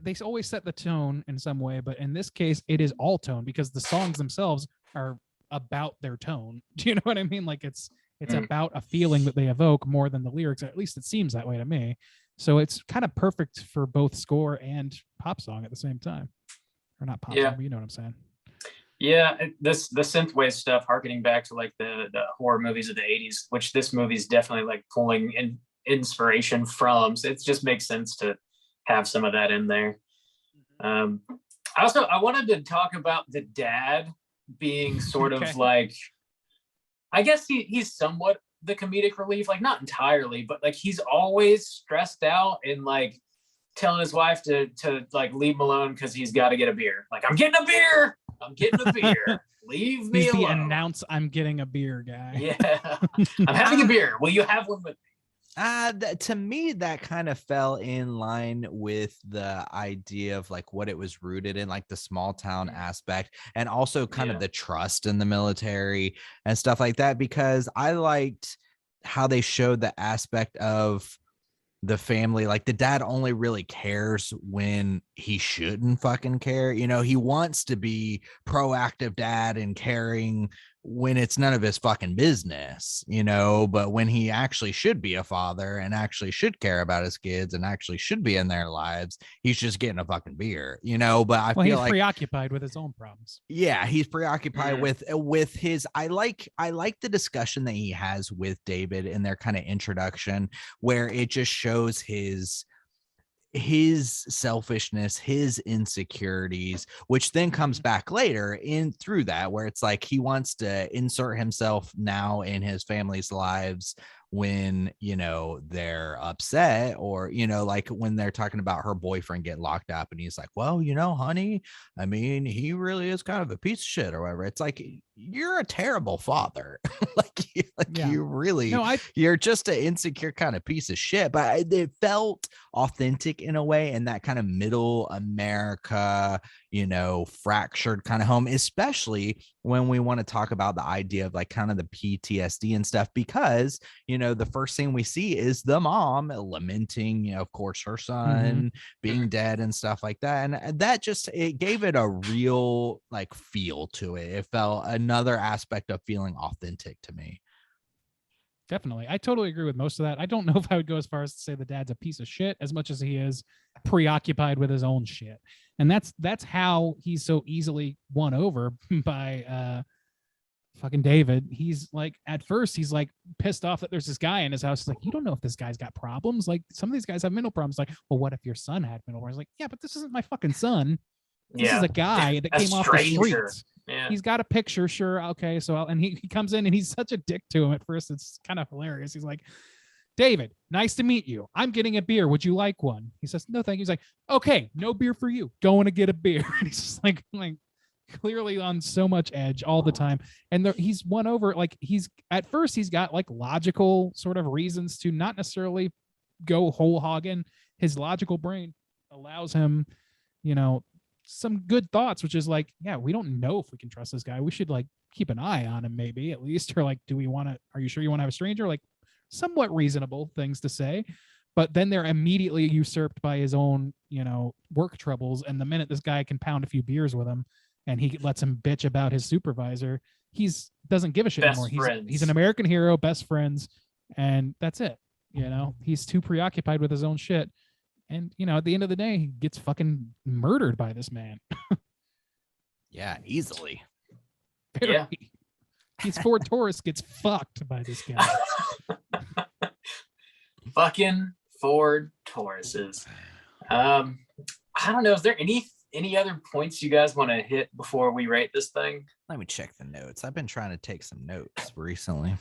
They always set the tone in some way, but in this case, it is all tone because the songs themselves are about their tone. Do you know what I mean? Like it's about a feeling that they evoke more than the lyrics. Or at least it seems that way to me. So it's kind of perfect for both score and pop song at the same time. Or not pop song, but you know what I'm saying. Yeah, the synthwave stuff, harkening back to like the horror movies of the 80s, which this movie's definitely like pulling in inspiration from. So it just makes sense to have some of that in there. I wanted to talk about the dad being sort of like, I guess he's somewhat the comedic relief, like not entirely, but like he's always stressed out and like telling his wife to like leave him alone because he's got to get a beer. Like, I'm getting a beer. Leave me alone. He's the announce I'm getting a beer guy. Yeah. I'm having a beer. Will you have one with me? To me, that kind of fell in line with the idea of like what it was rooted in, like the small town aspect, and also kind of the trust in the military and stuff like that, because I liked how they showed the aspect of the family. Like the dad only really cares when he shouldn't fucking care. You know, he wants to be proactive dad and caring when it's none of his fucking business, you know, but when he actually should be a father and actually should care about his kids and actually should be in their lives, he's just getting a fucking beer, you know. But I feel he's like preoccupied with his own problems. Yeah, he's preoccupied with his. I like the discussion that he has with David in their kind of introduction, where it just shows his selfishness, his insecurities, which then comes back later in through that, where it's like he wants to insert himself now in his family's lives when, you know, they're upset, or, you know, like when they're talking about her boyfriend getting locked up and he's like, well, you know, honey, I mean, he really is kind of a piece of shit or whatever. It's like, you're a terrible father. You really, you're just an insecure kind of piece of shit. But it felt authentic in a way, in that kind of middle America, you know, fractured kind of home, especially when we want to talk about the idea of like kind of the PTSD and stuff, because, you know, the first thing we see is the mom lamenting, you know, of course, her son being dead and stuff like that. And that just, it gave it a real like feel to it. It felt another aspect of feeling authentic to me. Definitely. I totally agree with most of that. I don't know if I would go as far as to say the dad's a piece of shit as much as he is preoccupied with his own shit. And that's how he's so easily won over by fucking David. He's like, at first he's like pissed off that there's this guy in his house. He's like, you don't know if this guy's got problems. Like some of these guys have mental problems. Like, well, what if your son had mental problems? Like, yeah, but this isn't my fucking son. This is a guy that came off the streets. Yeah. He's got a picture, sure, okay. So, and he comes in and he's such a dick to him at first. It's kind of hilarious. He's like, David, nice to meet you. I'm getting a beer. Would you like one? He says, no, thank you. He's like, okay, no beer for you. Going to get a beer. And he's just like clearly on so much edge all the time. And he's won over. Like at first he's got like logical sort of reasons to not necessarily go whole hog in. His logical brain allows him, you know, some good thoughts, which is like, yeah, we don't know if we can trust this guy. We should like keep an eye on him, maybe at least, or like, are you sure you want to have a stranger? Like somewhat reasonable things to say, but then they're immediately usurped by his own, you know, work troubles. And the minute this guy can pound a few beers with him and he lets him bitch about his supervisor, doesn't give a shit anymore. He's an American hero, best friends, and that's it. You know, he's too preoccupied with his own shit. And, you know, at the end of the day, he gets fucking murdered by this man. Yeah, easily. Yeah. His Ford Taurus gets fucked by this guy. Fucking Ford Tauruses. I don't know. Is there any other points you guys want to hit before we rate this thing? Let me check the notes. I've been trying to take some notes recently.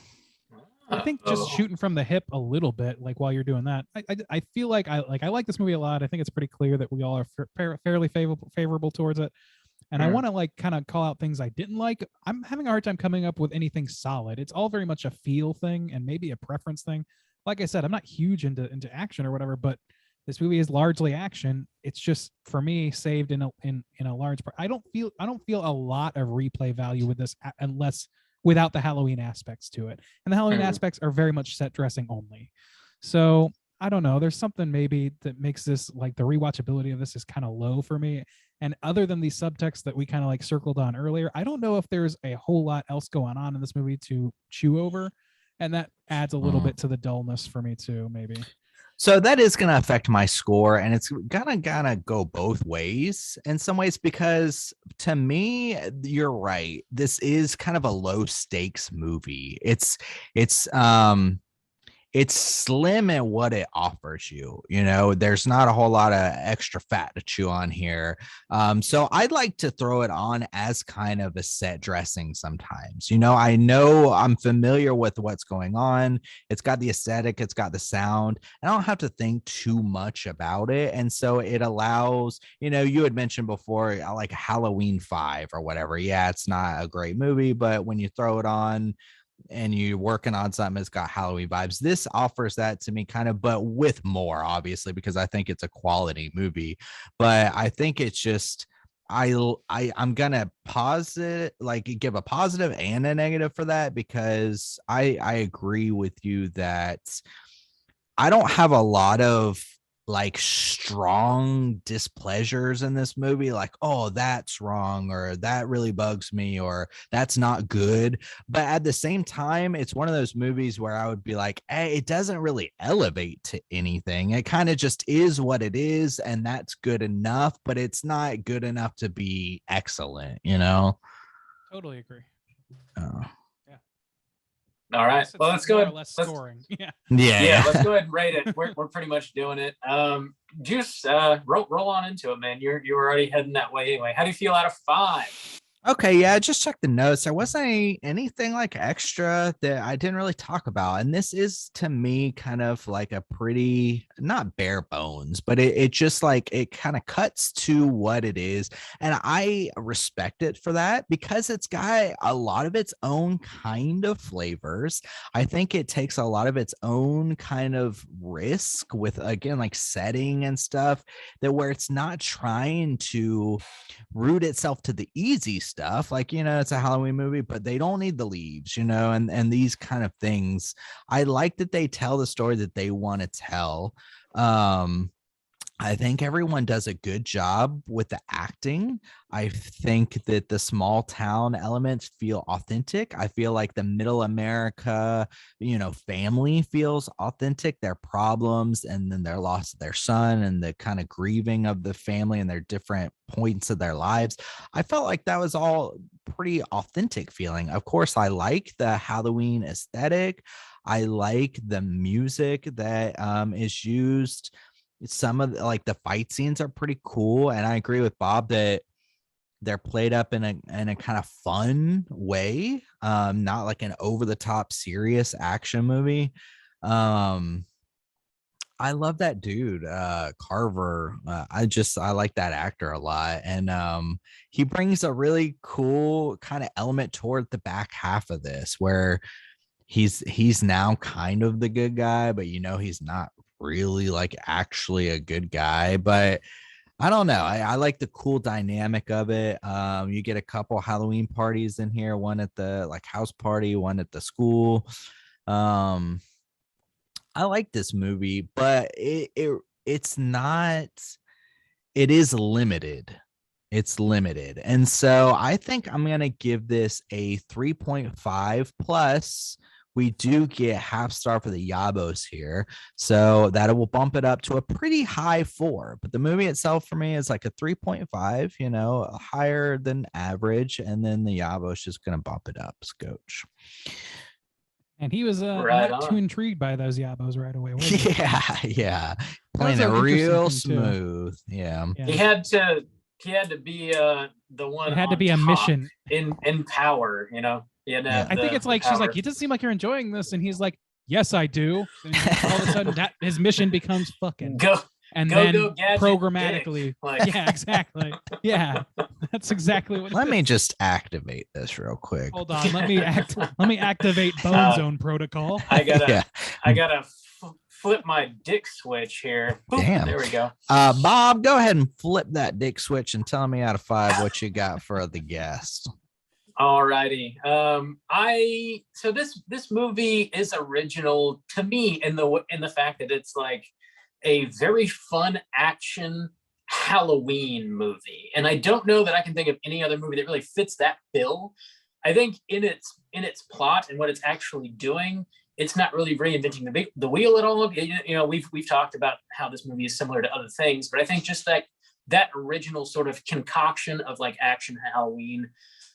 I think just Uh-oh. shooting from the hip a little bit, like while you're doing that, I feel like I like this movie a lot. I think it's pretty clear that we all are fairly favorable towards it. And I want to like kind of call out things I didn't like. I'm having a hard time coming up with anything solid. It's all very much a feel thing and maybe a preference thing. Like I said, I'm not huge into action or whatever, but this movie is largely action. It's just for me saved in a large part. I don't feel a lot of replay value with this unless without the Halloween aspects to it. And the Halloween aspects are very much set dressing only. So I don't know. There's something maybe that makes this like the rewatchability of this is kind of low for me. And other than these subtexts that we kind of like circled on earlier, I don't know if there's a whole lot else going on in this movie to chew over. And that adds a little bit to the dullness for me too, maybe. So that is going to affect my score, and it's gonna go both ways in some ways, because to me, you're right. This is kind of a low stakes movie. It's slim in what it offers you. You know, there's not a whole lot of extra fat to chew on here. So I'd like to throw it on as kind of a set dressing sometimes. You know I'm familiar with what's going on. It's got the aesthetic, it's got the sound. I don't have to think too much about it. And so it allows, you had mentioned before, like Halloween 5 or whatever. Yeah, it's not a great movie, but when you throw it on, and you're working on something that's got Halloween vibes, this offers that to me kind of, but with more, obviously, because I think it's a quality movie. But I think it's just, I'm gonna pause it, like give a positive and a negative for that, because I agree with you that I don't have a lot of like strong displeasures in this movie, like, oh, that's wrong, or that really bugs me, or that's not good. But at the same time, it's one of those movies where I would be like, hey, it doesn't really elevate to anything. It kind of just is what it is, and that's good enough, but it's not good enough to be excellent, Totally agree. All right. Well, let's go ahead. Less scoring. Yeah. Let's go ahead and rate it. We're pretty much doing it. Juice, roll on into it, man. You're already heading that way anyway. How do you feel out of 5? Okay, yeah, just check the notes. There wasn't anything like extra that I didn't really talk about. And this is, to me, kind of like a pretty, not bare bones, but it just like, it kind of cuts to what it is. And I respect it for that, because it's got a lot of its own kind of flavors. I think it takes a lot of its own kind of risk with, again, like setting and stuff, that where it's not trying to root itself to the easy stuff, like, it's a Halloween movie, but they don't need the leaves, and these kind of things. I like that they tell the story that they want to tell. I think everyone does a good job with the acting. I think that the small town elements feel authentic. I feel like the middle America, family feels authentic, their problems, and then their loss of their son, and the kind of grieving of the family and their different points of their lives. I felt like that was all pretty authentic feeling. Of course, I like the Halloween aesthetic. I like the music that is used. Some of the fight scenes are pretty cool, and I agree with Bob that they're played up in a kind of fun way, not like an over the top serious action movie. I love that dude, Carver. I like that actor a lot, and he brings a really cool kind of element toward the back half of this, where he's now kind of the good guy, but he's not really like actually a good guy. But I don't know, I like the cool dynamic of it. You get a couple Halloween parties in here, one at the like house party, one at the school. I like this movie, but it's not, it is limited. It's limited. And so I think I'm going to give this a 3.5 plus. We do get half star for the Yabos here, so that will bump it up to a pretty high 4. But the movie itself for me is like a 3.5, higher than average. And then the Yabos just going to bump it up, Scotch. And he was not too intrigued by those Yabos right away. Yeah. Playing it real smooth. Yeah. He had to be the one. It had to be a mission in power, Yeah, no, Yeah. I think it's like she's like, power. "It doesn't seem like you're enjoying this," and he's like, "Yes, I do." And all of a sudden, that his mission becomes fucking. Go, And go, then go, gadget, programmatically, dick. Like, yeah, exactly, yeah, that's exactly what. Let it me is. just activate this real quick. Hold on. Let me activate Bone Uh, Zone protocol. I gotta, Yeah. I gotta flip my dick switch here. Boop, Damn. there we go. Bob, go ahead and flip that dick switch and tell me out of 5 what you got for the guest. Alrighty. So this movie is original to me in the fact that it's like a very fun action Halloween movie, and I don't know that I can think of any other movie that really fits that bill. I think in its plot and what it's actually doing, it's not really reinventing the wheel at all. You know, we've talked about how this movie is similar to other things, but I think just that original sort of concoction of like action Halloween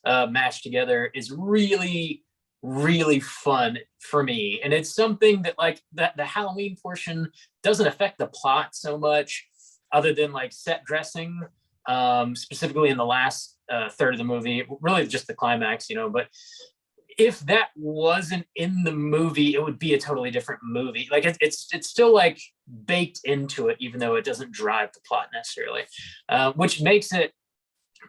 mashed together is really, really fun for me. And it's something that like that the Halloween portion doesn't affect the plot so much, other than like set dressing, specifically in the last third of the movie, really just the climax, you know. But if that wasn't in the movie, it would be a totally different movie. Like it's still like baked into it, even though it doesn't drive the plot necessarily, which makes it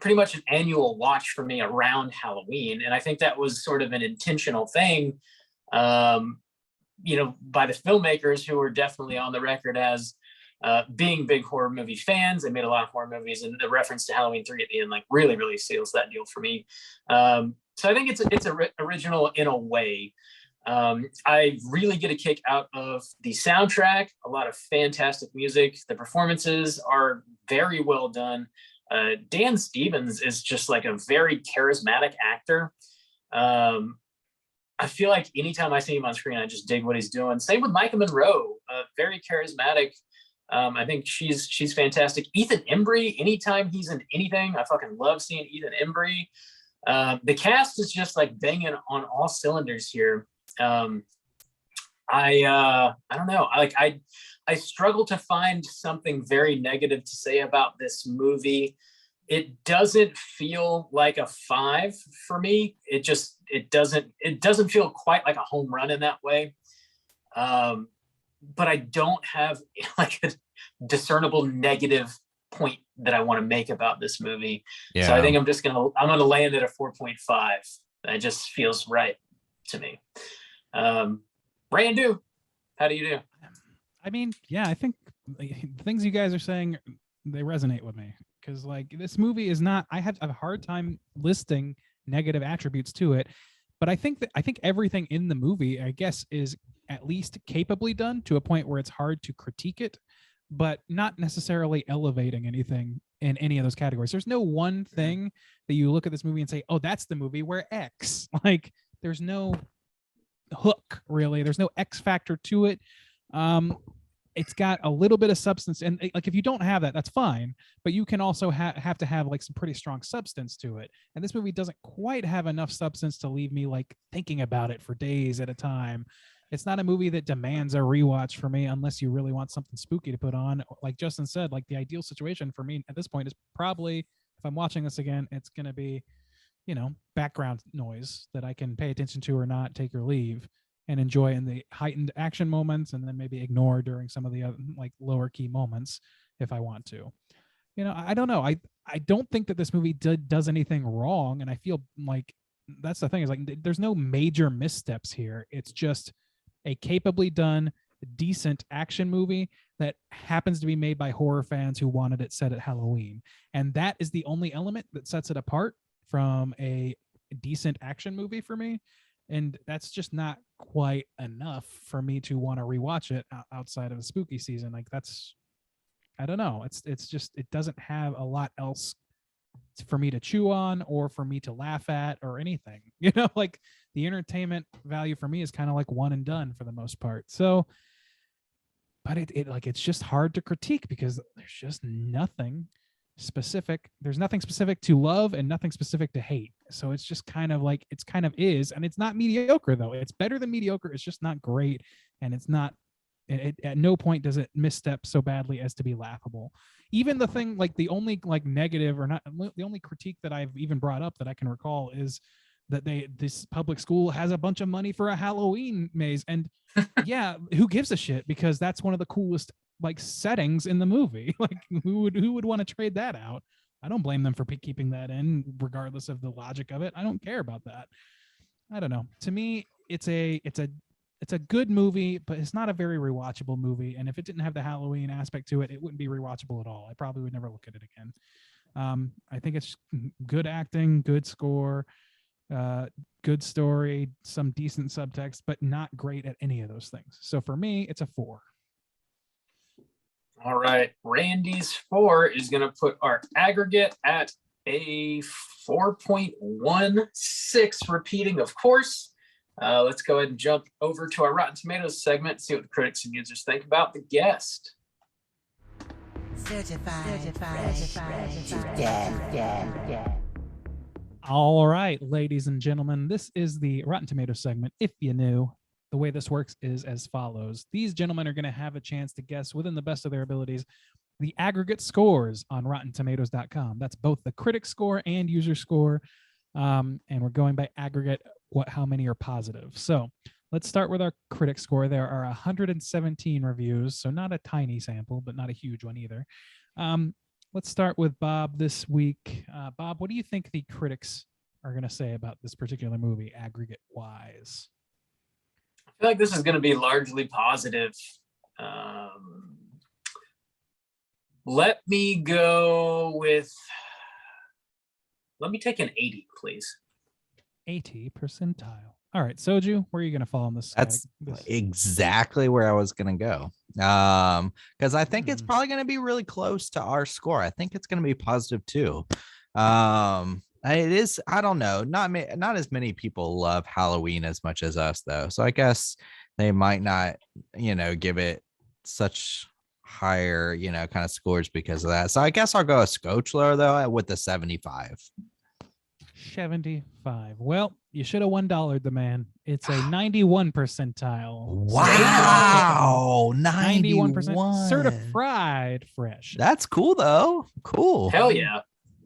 pretty much an annual watch for me around Halloween. And I think that was sort of an intentional thing, you know, by the filmmakers, who were definitely on the record as being big horror movie fans. They made a lot of horror movies, and the reference to Halloween 3 at the end like really, really seals that deal for me. So I think it's original in a way. I really get a kick out of the soundtrack, a lot of fantastic music. The performances are very well done. Dan Stevens is just like a very charismatic actor. I feel like anytime I see him on screen, I just dig what he's doing. Same with Micah Monroe, very charismatic. I think she's fantastic. Ethan Embry, anytime he's in anything, I fucking love seeing Ethan Embry. The cast is just like banging on all cylinders here. I don't know. I struggle to find something very negative to say about this movie. It doesn't feel like a 5 for me. It doesn't feel quite like a home run in that way. But I don't have like a discernible negative point that I want to make about this movie. Yeah. So I think I'm gonna land at a 4.5. That just feels right to me. Randu, how do you do? I mean, yeah, I think the things you guys are saying, they resonate with me, because like this movie is not. I have a hard time listing negative attributes to it, but I think everything in the movie, I guess, is at least capably done to a point where it's hard to critique it, but not necessarily elevating anything in any of those categories. There's no one thing that you look at this movie and say, oh, that's the movie where X. Like, there's no hook, really. There's no X factor to it. It's got a little bit of substance, and like if you don't have that, that's fine, but you can also have to have like some pretty strong substance to it. And this movie doesn't quite have enough substance to leave me like thinking about it for days at a time. It's not a movie that demands a rewatch for me unless you really want something spooky to put on. Like Justin said, like the ideal situation for me at this point is probably, if I'm watching this again, it's going to be, you know, background noise that I can pay attention to or not, take or leave, and enjoy in the heightened action moments, and then maybe ignore during some of the other, like lower key moments if I want to. You know, I don't know. I don't think that this movie does anything wrong, and I feel like that's the thing, is like there's no major missteps here. It's just a capably done, decent action movie that happens to be made by horror fans who wanted it set at Halloween. And that is the only element that sets it apart from a decent action movie for me. And that's just not quite enough for me to want to rewatch it outside of the spooky season. Like that's, I don't know. It's just, it doesn't have a lot else for me to chew on or for me to laugh at or anything, you know, like the entertainment value for me is kind of like one and done for the most part. So, but it like, it's just hard to critique because there's just nothing specific. There's nothing specific to love and nothing specific to hate. So it's just kind of like, it's kind of is, and it's not mediocre though. It's better than mediocre. It's just not great. And it's not, at no point does it misstep so badly as to be laughable. Even the thing, like the only like negative or not, the only critique that I've even brought up that I can recall is that this public school has a bunch of money for a Halloween maze. And yeah, who gives a shit? Because that's one of the coolest like settings in the movie. Like who would want to trade that out? I don't blame them for keeping that in, regardless of the logic of it. I don't care about that. I don't know. To me, it's a good movie, but it's not a very rewatchable movie. And if it didn't have the Halloween aspect to it, it wouldn't be rewatchable at all. I probably would never look at it again. I think it's good acting, good score, good story, some decent subtext, but not great at any of those things. So for me, it's a 4. All right. Randy's 4 is going to put our aggregate at a 4.16, repeating, of course. Let's go ahead and jump over to our Rotten Tomatoes segment, see what the critics and users think about The Guest. Certified fresh to death. All right, ladies and gentlemen, this is the Rotten Tomatoes segment. If you knew, the way this works is as follows. These gentlemen are going to have a chance to guess within the best of their abilities the aggregate scores on RottenTomatoes.com. That's both the critic score and user score. And we're going by aggregate, how many are positive. So let's start with our critic score. There are 117 reviews, so not a tiny sample, but not a huge one either. Let's start with Bob this week. Bob, what do you think the critics are going to say about this particular movie, aggregate-wise? I feel like this is going to be largely positive. Let me take an 80, please. 80 percentile. All right, Soju, where are you going to fall on this? That's exactly where I was going to go. Because I think it's probably going to be really close to our score. I think it's going to be positive too. It is, I don't know, not as many people love Halloween as much as us though. So I guess they might not, give it such higher, kind of scores because of that. So I guess I'll go a scotch lower though with the 75. 75. Well, you should have $1 the man. It's a 91 percentile. Wow, 91%. Certified fresh. That's cool though. Cool. Hell yeah.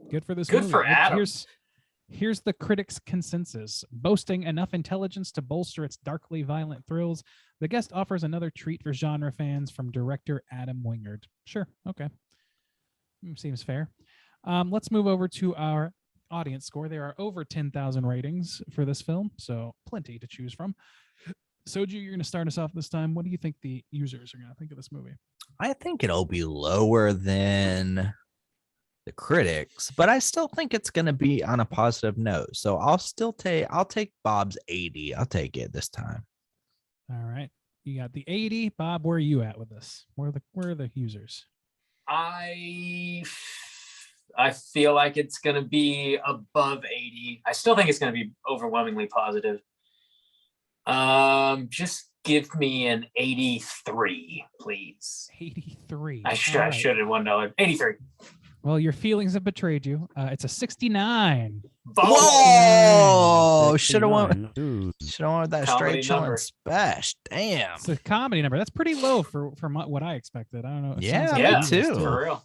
Good for this Good movie. for Adam. Here's the critics' consensus. Boasting enough intelligence to bolster its darkly violent thrills, The Guest offers another treat for genre fans from director Adam Wingard. Sure, okay. Seems fair. Let's move over to our audience score. There are over 10,000 ratings for this film, so plenty to choose from. Soju, you're going to start us off this time. What do you think the users are going to think of this movie? I think it'll be lower than the critics, but I still think it's going to be on a positive note. So I'll take Bob's 80. I'll take it this time. All right. You got the 80. Bob, where are you at with this? Where are the users? I feel like it's going to be above 80. I still think it's going to be overwhelmingly positive. Just give me an 83, please. 83. I should have $1. 83. Well, your feelings have betrayed you. It's a 69. Whoa! Should have won. Dude. Should have won with that Comedy straight chilling number. special. Damn. It's a comedy number. That's pretty low for what I expected. I don't know. It Yeah, sounds me like Yeah, it is, too. for real.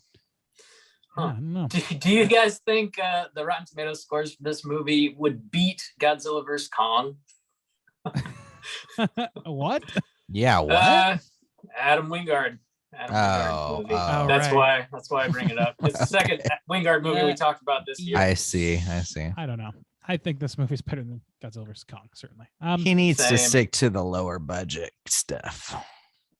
Yeah, I don't know. Do you guys think the Rotten Tomatoes scores for this movie would beat Godzilla vs. Kong? What? Yeah. What? Adam Wingard. Oh, movie. oh. That's right. why I bring it up. It's the second Wingard movie we talked about this year. I see. I don't know. I think this movie's better than Godzilla vs. Kong, certainly. He needs to Same. stick to the lower budget stuff.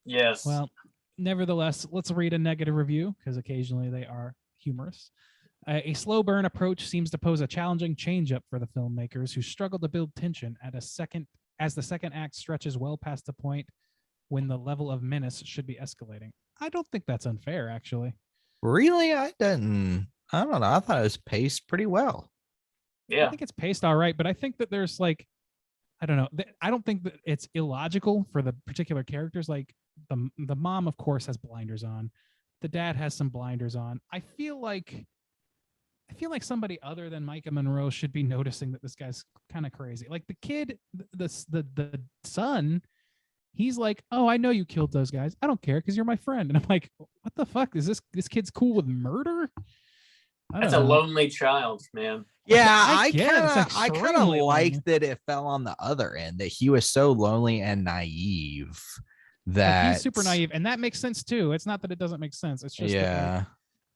Yes. Well, nevertheless, let's read a negative review because occasionally they are humorous. A slow burn approach seems to pose a challenging change-up for the filmmakers who struggle to build tension as the second act stretches well past the point when the level of menace should be escalating. I don't think that's unfair, actually. Really? I don't know. I thought it was paced pretty well. Yeah. I think it's paced all right, but I think that there's like, I don't know. I don't think that it's illogical for the particular characters. Like the mom, of course, has blinders on. The dad has some blinders on. I feel like somebody other than Micah Monroe should be noticing that this guy's kind of crazy. Like the kid, the son, he's like, "Oh, I know you killed those guys. I don't care because you're my friend." And I'm like, "What the fuck? Is this kid's cool with murder?" That's a lonely child, man. Yeah, I I get it. It's kind of extremely like lonely. that it fell on the other end, that he was so lonely and naive that Like he's super naive, and that makes sense too. It's not that it doesn't make sense. It's just that, like, yeah.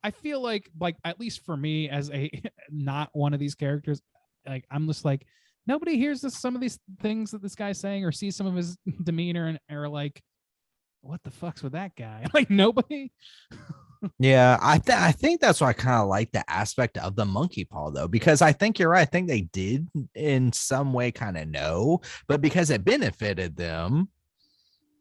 I feel like at least for me as a not one of these characters, like I'm just like nobody hears some of these things that this guy's saying or sees some of his demeanor and are like, what the fuck's with that guy? Like nobody. Yeah, I think that's why I kind of like the aspect of the monkey paw though, because I think you're right. I think they did in some way kind of know, but because it benefited them,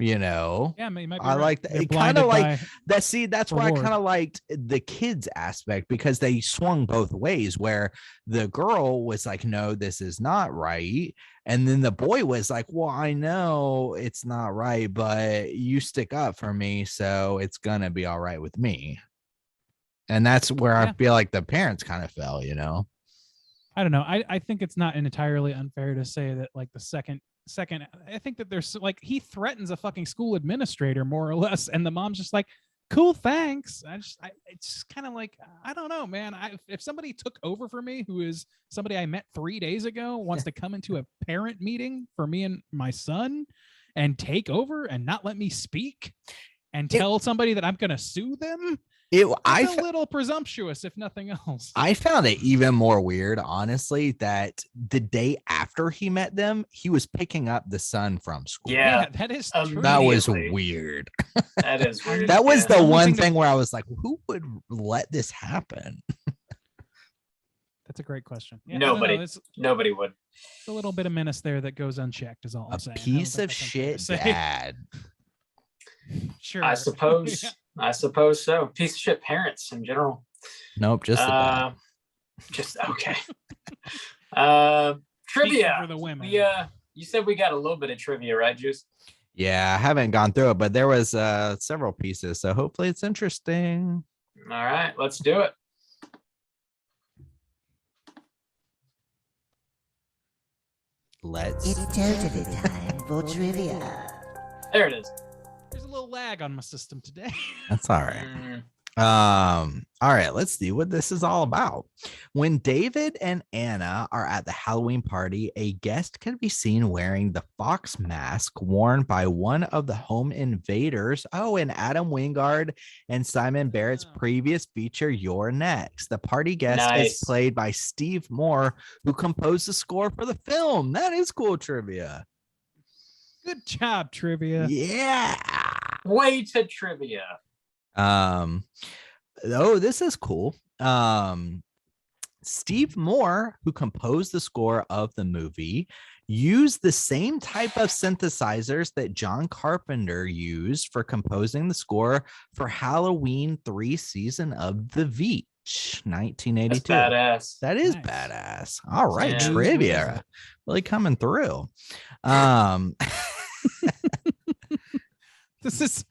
you know. Yeah, you might be I right. like that. They're It kind of blinded like by that. See, that's why I reward. kind of liked the kids aspect, because they swung both ways, where the girl was like, no, this is not right. And then the boy was like, well, I know it's not right, but you stick up for me, so it's going to be all right with me. And that's where I Yeah. feel like the parents kind of fell, you know? I don't know. I think it's not entirely unfair to say that like the second I think that there's like he threatens a fucking school administrator more or less, and the mom's just like, cool, thanks. It's just kind of like, I don't know, man. If somebody took over for me, who is somebody I met 3 days ago, wants to come into a parent meeting for me and my son and take over and not let me speak and tell somebody that I'm gonna sue them, it's a little presumptuous, if nothing else. I found it even more weird, honestly, that the day after he met them, he was picking up the son from school. Yeah, that is true. That was immediately. weird. That is weird. That was yeah. the one thing where I was like, who would let this happen? That's a great question. Yeah, Nobody. I don't know, Nobody would. it's a little bit of menace there that goes unchecked, is all I'm A saying. I don't piece think of that's unfair to shit say. dad. Sure. I suppose. Yeah. I suppose so. Piece of shit parents in general. Nope, just the dad. Just okay. Speaking Trivia. for the women. You said we got a little bit of trivia, right, Juice? Yeah, I haven't gone through it, but there was several pieces, so hopefully it's interesting. All right, let's do it. It's totally time for trivia. There it is. There's a little lag on my system today. That's all right. Mm, All right, let's see what this is all about. When David and Anna are at the Halloween party, a guest can be seen wearing the fox mask worn by one of the home invaders. Oh, and Adam Wingard and Simon Barrett's previous feature, You're Next. The party guest Nice. is played by Steve Moore, who composed the score for the film. That is cool trivia. Good job, trivia. Yeah. way to trivia. Oh, this is cool. Steve Moore, who composed the score of the movie, used the same type of synthesizers that John Carpenter used for composing the score for Halloween 3 Season of the Beach, 1982. That's badass. That is Nice. badass. All right, Yeah. trivia really coming through. This is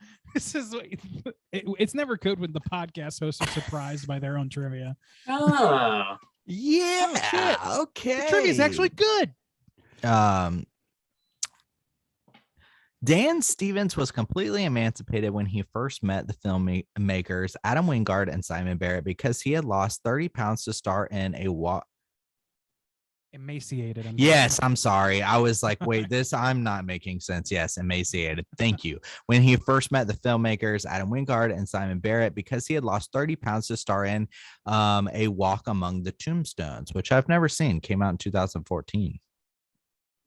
it's never good when the podcast hosts are surprised by their own trivia. Oh, Yeah. The Okay. trivia is actually good. Dan Stevens was completely emancipated when he first met the filmmakers Adam Wingard and Simon Barrett because he had lost 30 pounds to star in a Emaciated. Yes, I'm sorry. I was like, wait, I'm not making sense. Yes, emaciated. Thank you. When he first met the filmmakers, Adam Wingard and Simon Barrett, because he had lost 30 pounds to star in A Walk Among the Tombstones, which I've never seen, came out in 2014.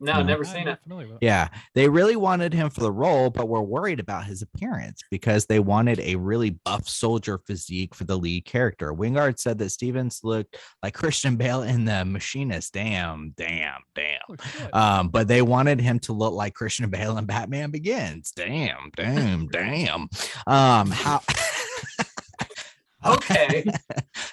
no, No. never I'm seen not it. familiar with it. Yeah, they really wanted him for the role, but were worried about his appearance because they wanted a really buff soldier physique for the lead character. Wingard said that Stevens looked like Christian Bale in The Machinist. Damn. Oh, shit. But they wanted him to look like Christian Bale in Batman Begins. Damn. How? Okay.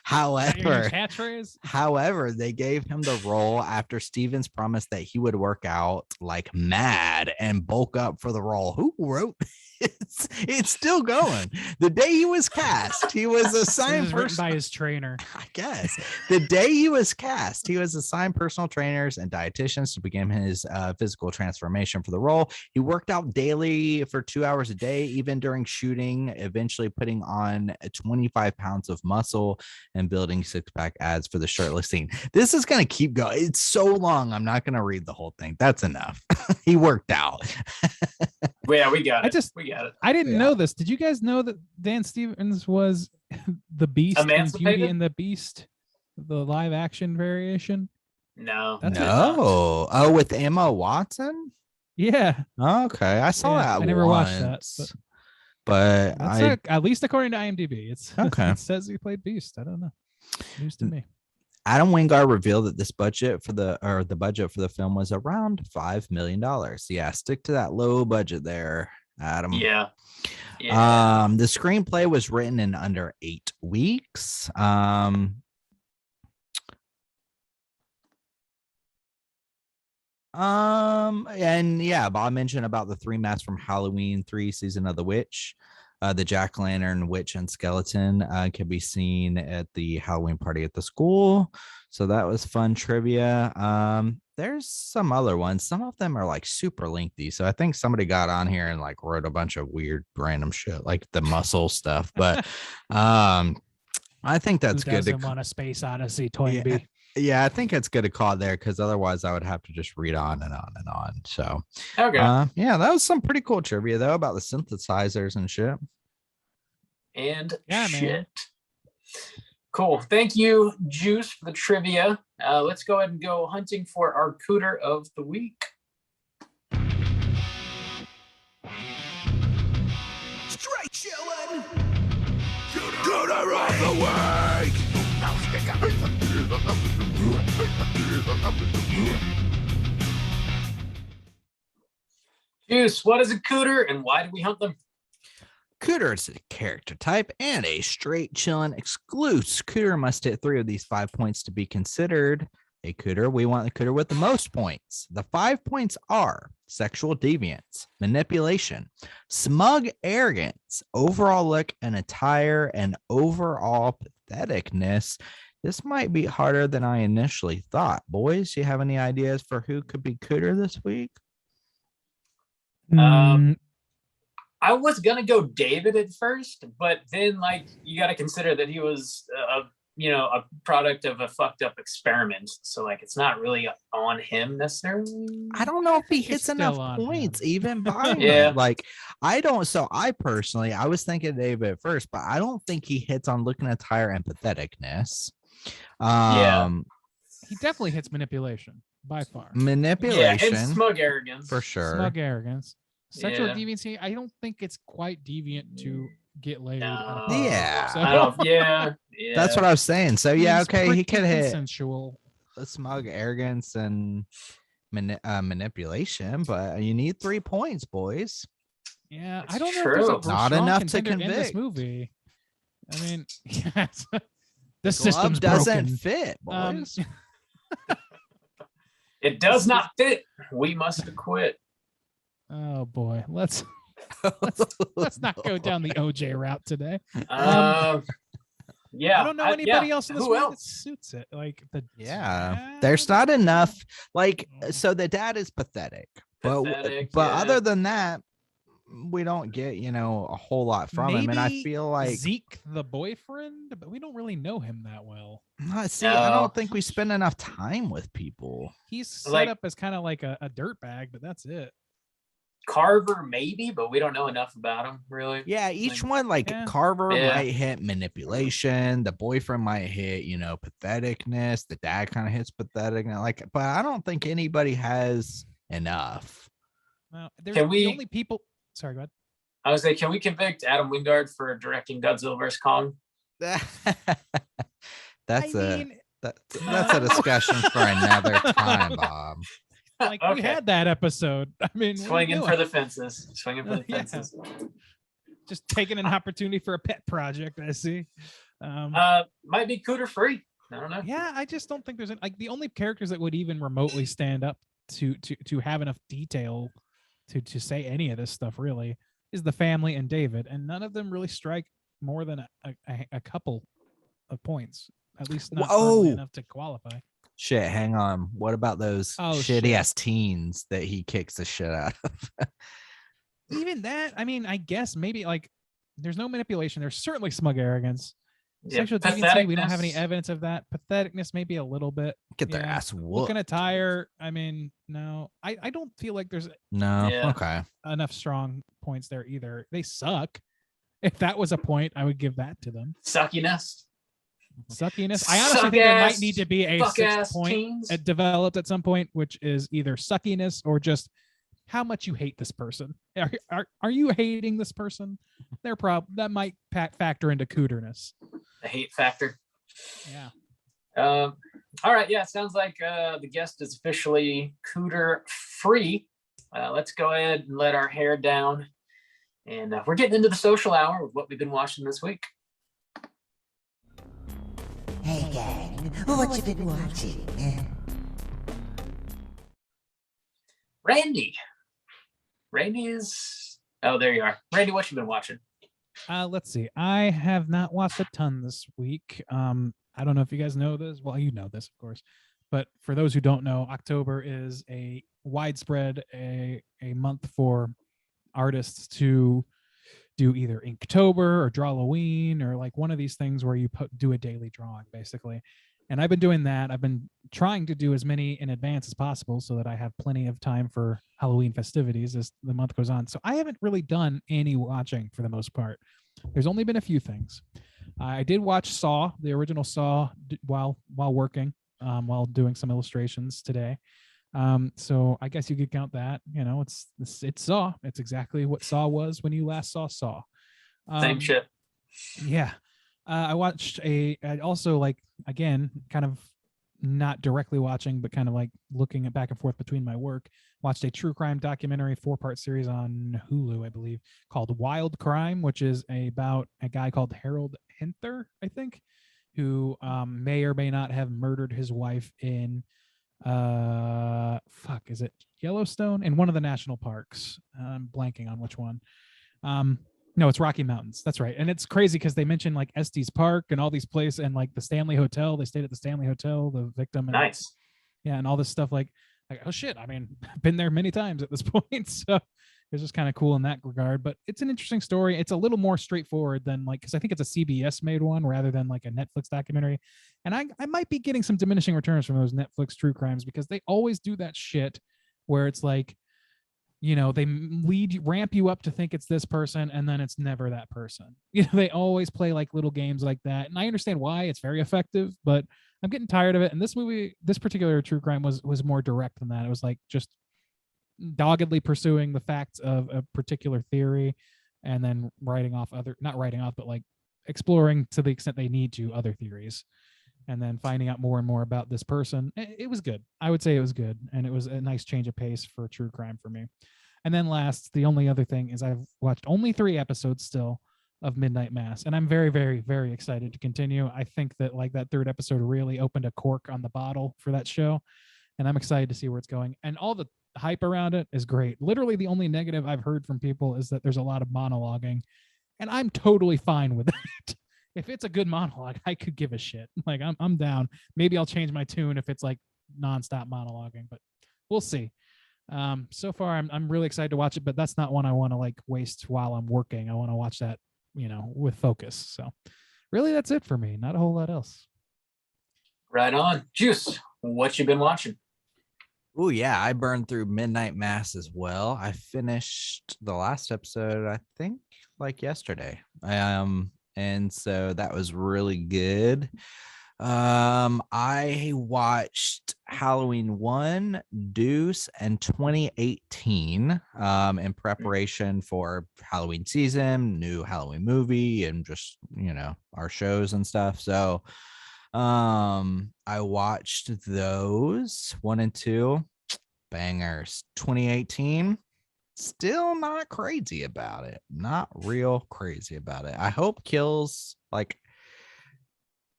However, Catchphrase? However, they gave him the role after Stevens promised that he would work out like mad and bulk up for the role. Who wrote It's still going. The day he was cast, he was assigned This is written by his trainer. I guess the day he was cast, he was assigned personal trainers and dietitians to begin his physical transformation for the role. He worked out daily for 2 hours a day, even during shooting, eventually putting on 25 pounds of muscle and building six-pack abs for the shirtless scene. This is going to keep going. It's so long. I'm not going to read the whole thing. That's enough. He worked out. Yeah, we got it. We got it. I didn't know this. Did you guys know that Dan Stevens was the Beast in Beauty Emancipated? and the Beast, the live action variation? No. That's No. Oh, with Emma Watson? Yeah. Okay. I saw that. I never watched that. But That's at least according to IMDb. It's okay. It says he played Beast. I don't know. News to me. Adam Wingard revealed that this budget for the budget for the film was around $5 million. Yeah, stick to that low budget there, Adam. Yeah. The screenplay was written in under 8 weeks. And yeah, Bob mentioned about the 3 masks from Halloween 3 Season of the Witch. The jack-o'-lantern, witch, and skeleton can be seen at the Halloween party at the school. So that was fun trivia. There's some other ones. Some of them are like super lengthy. So I think somebody got on here and like wrote a bunch of weird random shit like the muscle stuff. But I think that's good. Who doesn't want a Space Odyssey Toynbee? Yeah, I think it's good to call there because otherwise I would have to just read on and on and on. So, okay. Yeah, that was some pretty cool trivia though about the synthesizers and shit. And yeah, shit. Man. Cool. Thank you, Juice, for the trivia. Let's go ahead and go hunting for our cooter of the week. Straight chillin'. Cooter of the week. Juice, what is a cooter and why do we hunt them? Cooter is a character type and a straight chillin' exclusive. Cooter must hit 3 of these 5 points to be considered a cooter. We want the cooter with the most points. The 5 points are sexual deviance, manipulation, smug arrogance, overall look and attire, and overall patheticness. This might be harder than I initially thought. Boys, do you have any ideas for who could be cooter this week? I was gonna go David at first, but then like you got to consider that he was a product of a fucked up experiment. So like it's not really on him necessarily. I don't know if he hits enough points even by him. Like I don't. So I personally, I was thinking David at first, but I don't think he hits on looking attire and patheticness. He definitely hits manipulation by far. Manipulation, and smug arrogance for sure. Smug arrogance, sexual deviancy. I don't think it's quite deviant to get laid. Yeah, so, yeah, that's what I was saying. So yeah, okay, he could hit consensual, smug arrogance and manipulation, but you need 3 points, boys. Yeah, it's I don't know. true. If there's a Not strong enough to contender in this convict. movie. I mean, yes. The Glove system's doesn't broken. fit, boys. It does not fit. We must acquit. Oh boy, let's not go down the OJ route today. Yeah, I don't know anybody else in this Who movie else? that suits it. Like the There's not enough. Like, so the dad is pathetic, but other than that, we don't get a whole lot from him. And I feel like Zeke, the boyfriend, but we don't really know him that well. See, I don't think we spend enough time with people. He's set up as kind of like a dirtbag, but that's it. Carver maybe, but we don't know enough about him really. Yeah, each one Carver might hit manipulation, the boyfriend might hit patheticness, the dad kind of hits pathetic, but I don't think anybody has enough. Well, the only people. Sorry, go ahead. I was like, can we convict Adam Wingard for directing Godzilla vs. Kong? That's a discussion for another time, Bob. Like we had that episode. I mean, swinging for the fences. Just taking an opportunity for a pet project. I see. Might be cooter free. I don't know. Yeah, I just don't think there's the only characters that would even remotely stand up to have enough detail to say any of this stuff really is the family and David, and none of them really strike more than a couple of points, at least not firmly enough to qualify. Shit, hang on. What about those shitty ass teens that he kicks the shit out of? Even that, I mean, I guess maybe like there's no manipulation. There's certainly smug arrogance. Sexual deviancy, we don't have any evidence of that. Patheticness, maybe a little bit. Get their ass whooped. Looking a tire. I mean, no, I don't feel like there's okay enough strong points there either. They suck. If that was a point, I would give that to them. Suckiness. I honestly think there might need to be a 6 point developed at some point, which is either suckiness or just how much you hate this person. Are you hating this person? That might factor into cooterness. The hate factor. Yeah. All right. Yeah. Sounds like the guest is officially cooter free. Let's go ahead and let our hair down. And we're getting into the social hour of what we've been watching this week. Hey gang, what you been watching? Randy is... Oh, there you are. Randy, what you been watching? Let's see. I have not watched a ton this week. I don't know if you guys know this. Well, you know this, of course. But for those who don't know, October is a widespread a month for artists to do either Inktober or Drawloween or like one of these things where you do a daily drawing, basically. And I've been doing that. I've been trying to do as many in advance as possible so that I have plenty of time for Halloween festivities as the month goes on. So I haven't really done any watching for the most part. There's only been a few things. I did watch Saw, the original Saw, while working, while doing some illustrations today. So I guess you could count that. You know, it's Saw. It's exactly what Saw was when you last saw Saw. Same shit. Yeah. I watched I also, like, again, kind of not directly watching, but kind of like looking at back and forth between my work, watched a true crime documentary 4-part series on Hulu, I believe, called Wild Crime, which is about a guy called Harold Hinther, I think, who may or may not have murdered his wife in is it Yellowstone? In one of the national parks. I'm blanking on which one. No, it's Rocky Mountains. That's right. And it's crazy because they mentioned like Estes Park and all these places and like the Stanley Hotel. They stayed at the Stanley Hotel, the victim. And, nice. Yeah. And all this stuff like, oh shit. I mean, I've been there many times at this point. So it's just kind of cool in that regard, but it's an interesting story. It's a little more straightforward than like, cause I think it's a CBS made one rather than like a Netflix documentary. And I might be getting some diminishing returns from those Netflix true crimes because they always do that shit where it's like, you know, they ramp you up to think it's this person and then it's never that person. You know, they always play like little games like that. And I understand why. It's very effective, but I'm getting tired of it. And this particular true crime was more direct than that. It was like just doggedly pursuing the facts of a particular theory and then not writing off, but like exploring to the extent they need to other theories. And then finding out more and more about this person. It was good. I would say it was good. And it was a nice change of pace for true crime for me. And then last, the only other thing is I've watched only 3 episodes still of Midnight Mass. And I'm very, very, very excited to continue. I think that like that 3rd episode really opened a cork on the bottle for that show. And I'm excited to see where it's going. And all the hype around it is great. Literally the only negative I've heard from people is that there's a lot of monologuing. And I'm totally fine with that. If it's a good monologue, I could give a shit. Like I'm down. Maybe I'll change my tune if it's like nonstop monologuing, but we'll see. So far I'm really excited to watch it, but that's not one I want to like waste while I'm working. I want to watch that, you know, with focus. So really that's it for me. Not a whole lot else. Right on. Juice, what you been watching? Oh yeah, I burned through Midnight Mass as well. I finished the last episode, I think, like yesterday. And so that was really good. I watched Halloween 1, Deuce, and 2018 in preparation for Halloween season, new Halloween movie, and just, you know, our shows and stuff. So I watched those 1 and 2 bangers. 2018. Still not crazy about it. Not real crazy about it. I hope Kills, like,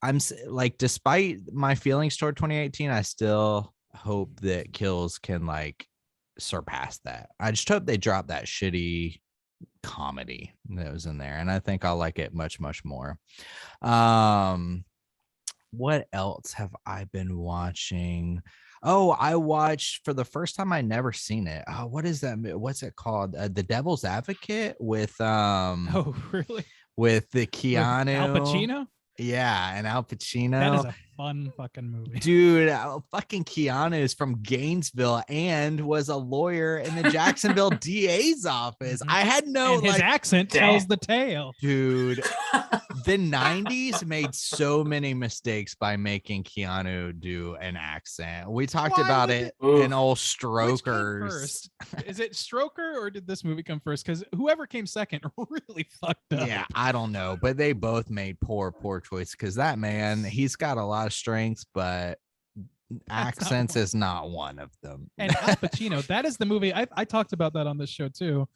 I'm like, despite my feelings toward 2018, I still hope that Kills can like surpass that. I just hope they drop that shitty comedy that was in there, and I think I'll like it much more. What else have I been watching? Oh, I watched for the first time. I never seen it. Oh, what is that? What's it called? The Devil's Advocate with Oh, really? with the With Al Keanu. Pacino? Yeah, and Al Pacino. That is a fun fucking movie. Dude, fucking Keanu is from Gainesville and was a lawyer in the Jacksonville DA's office. I had no And his accent tells the tale. dude. The 90s made so many mistakes by making Keanu do an accent. We talked Why about would it Oof. in old Which came Strokers. first? Is it Stroker or did this movie come first? Because whoever came second really fucked up. Yeah, I don't know, but they both made poor choice because that man, he's got a lot of strengths, but accents is not one of them. And Al Pacino, that is the movie. I talked about that on this show too,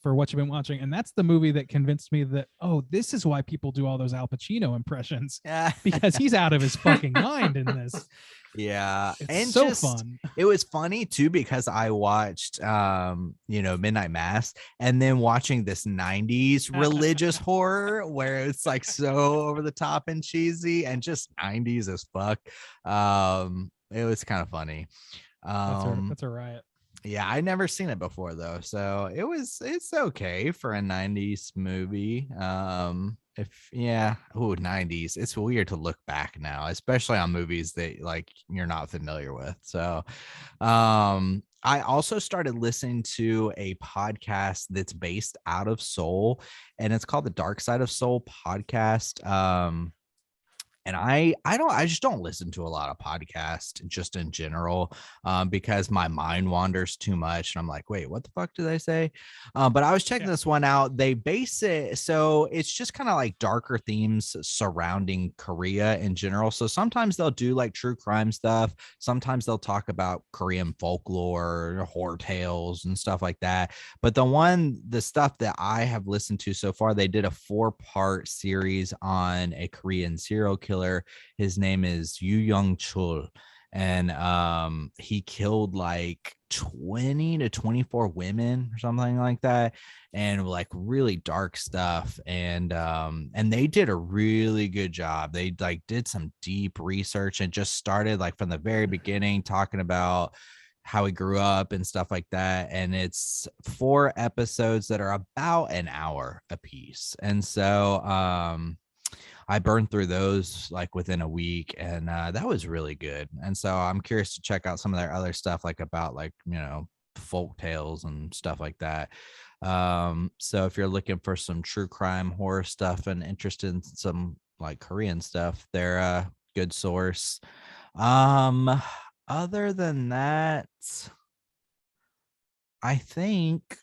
for What You've Been Watching, and that's the movie that convinced me that, oh, this is why people do all those Al Pacino impressions, because he's out of his fucking mind in this. Yeah, It's and so just, fun. It was funny too because I watched Midnight Mass and then watching this 90s religious horror where it's like so over the top and cheesy and just 90s as fuck. It was kind of funny. That's a riot. Yeah, I never seen it before though, so it's okay for a 90s movie. 90s. It's weird to look back now, especially on movies that like you're not familiar with. So I also started listening to a podcast that's based out of Seoul, and it's called the Dark Side of Soul podcast. And I just don't listen to a lot of podcasts just in general, because my mind wanders too much. And I'm like, wait, what the fuck do they say? But I was checking this one out. They base it. So it's just kind of like darker themes surrounding Korea in general. So sometimes they'll do like true crime stuff. Sometimes they'll talk about Korean folklore, horror tales and stuff like that. But the stuff that I have listened to so far, they did a 4-part series on a Korean serial killer. His name is Yu Young Chul, and he killed like 20 to 24 women or something like that, and like really dark stuff. And they did a really good job. They like did some deep research and just started like from the very beginning talking about how he grew up and stuff like that. And it's 4 episodes that are about an hour a piece. And so I burned through those like within a week, and that was really good. And so I'm curious to check out some of their other stuff, like about like, folk tales and stuff like that. So if you're looking for some true crime horror stuff and interested in some like Korean stuff, they're a good source. Other than that, I think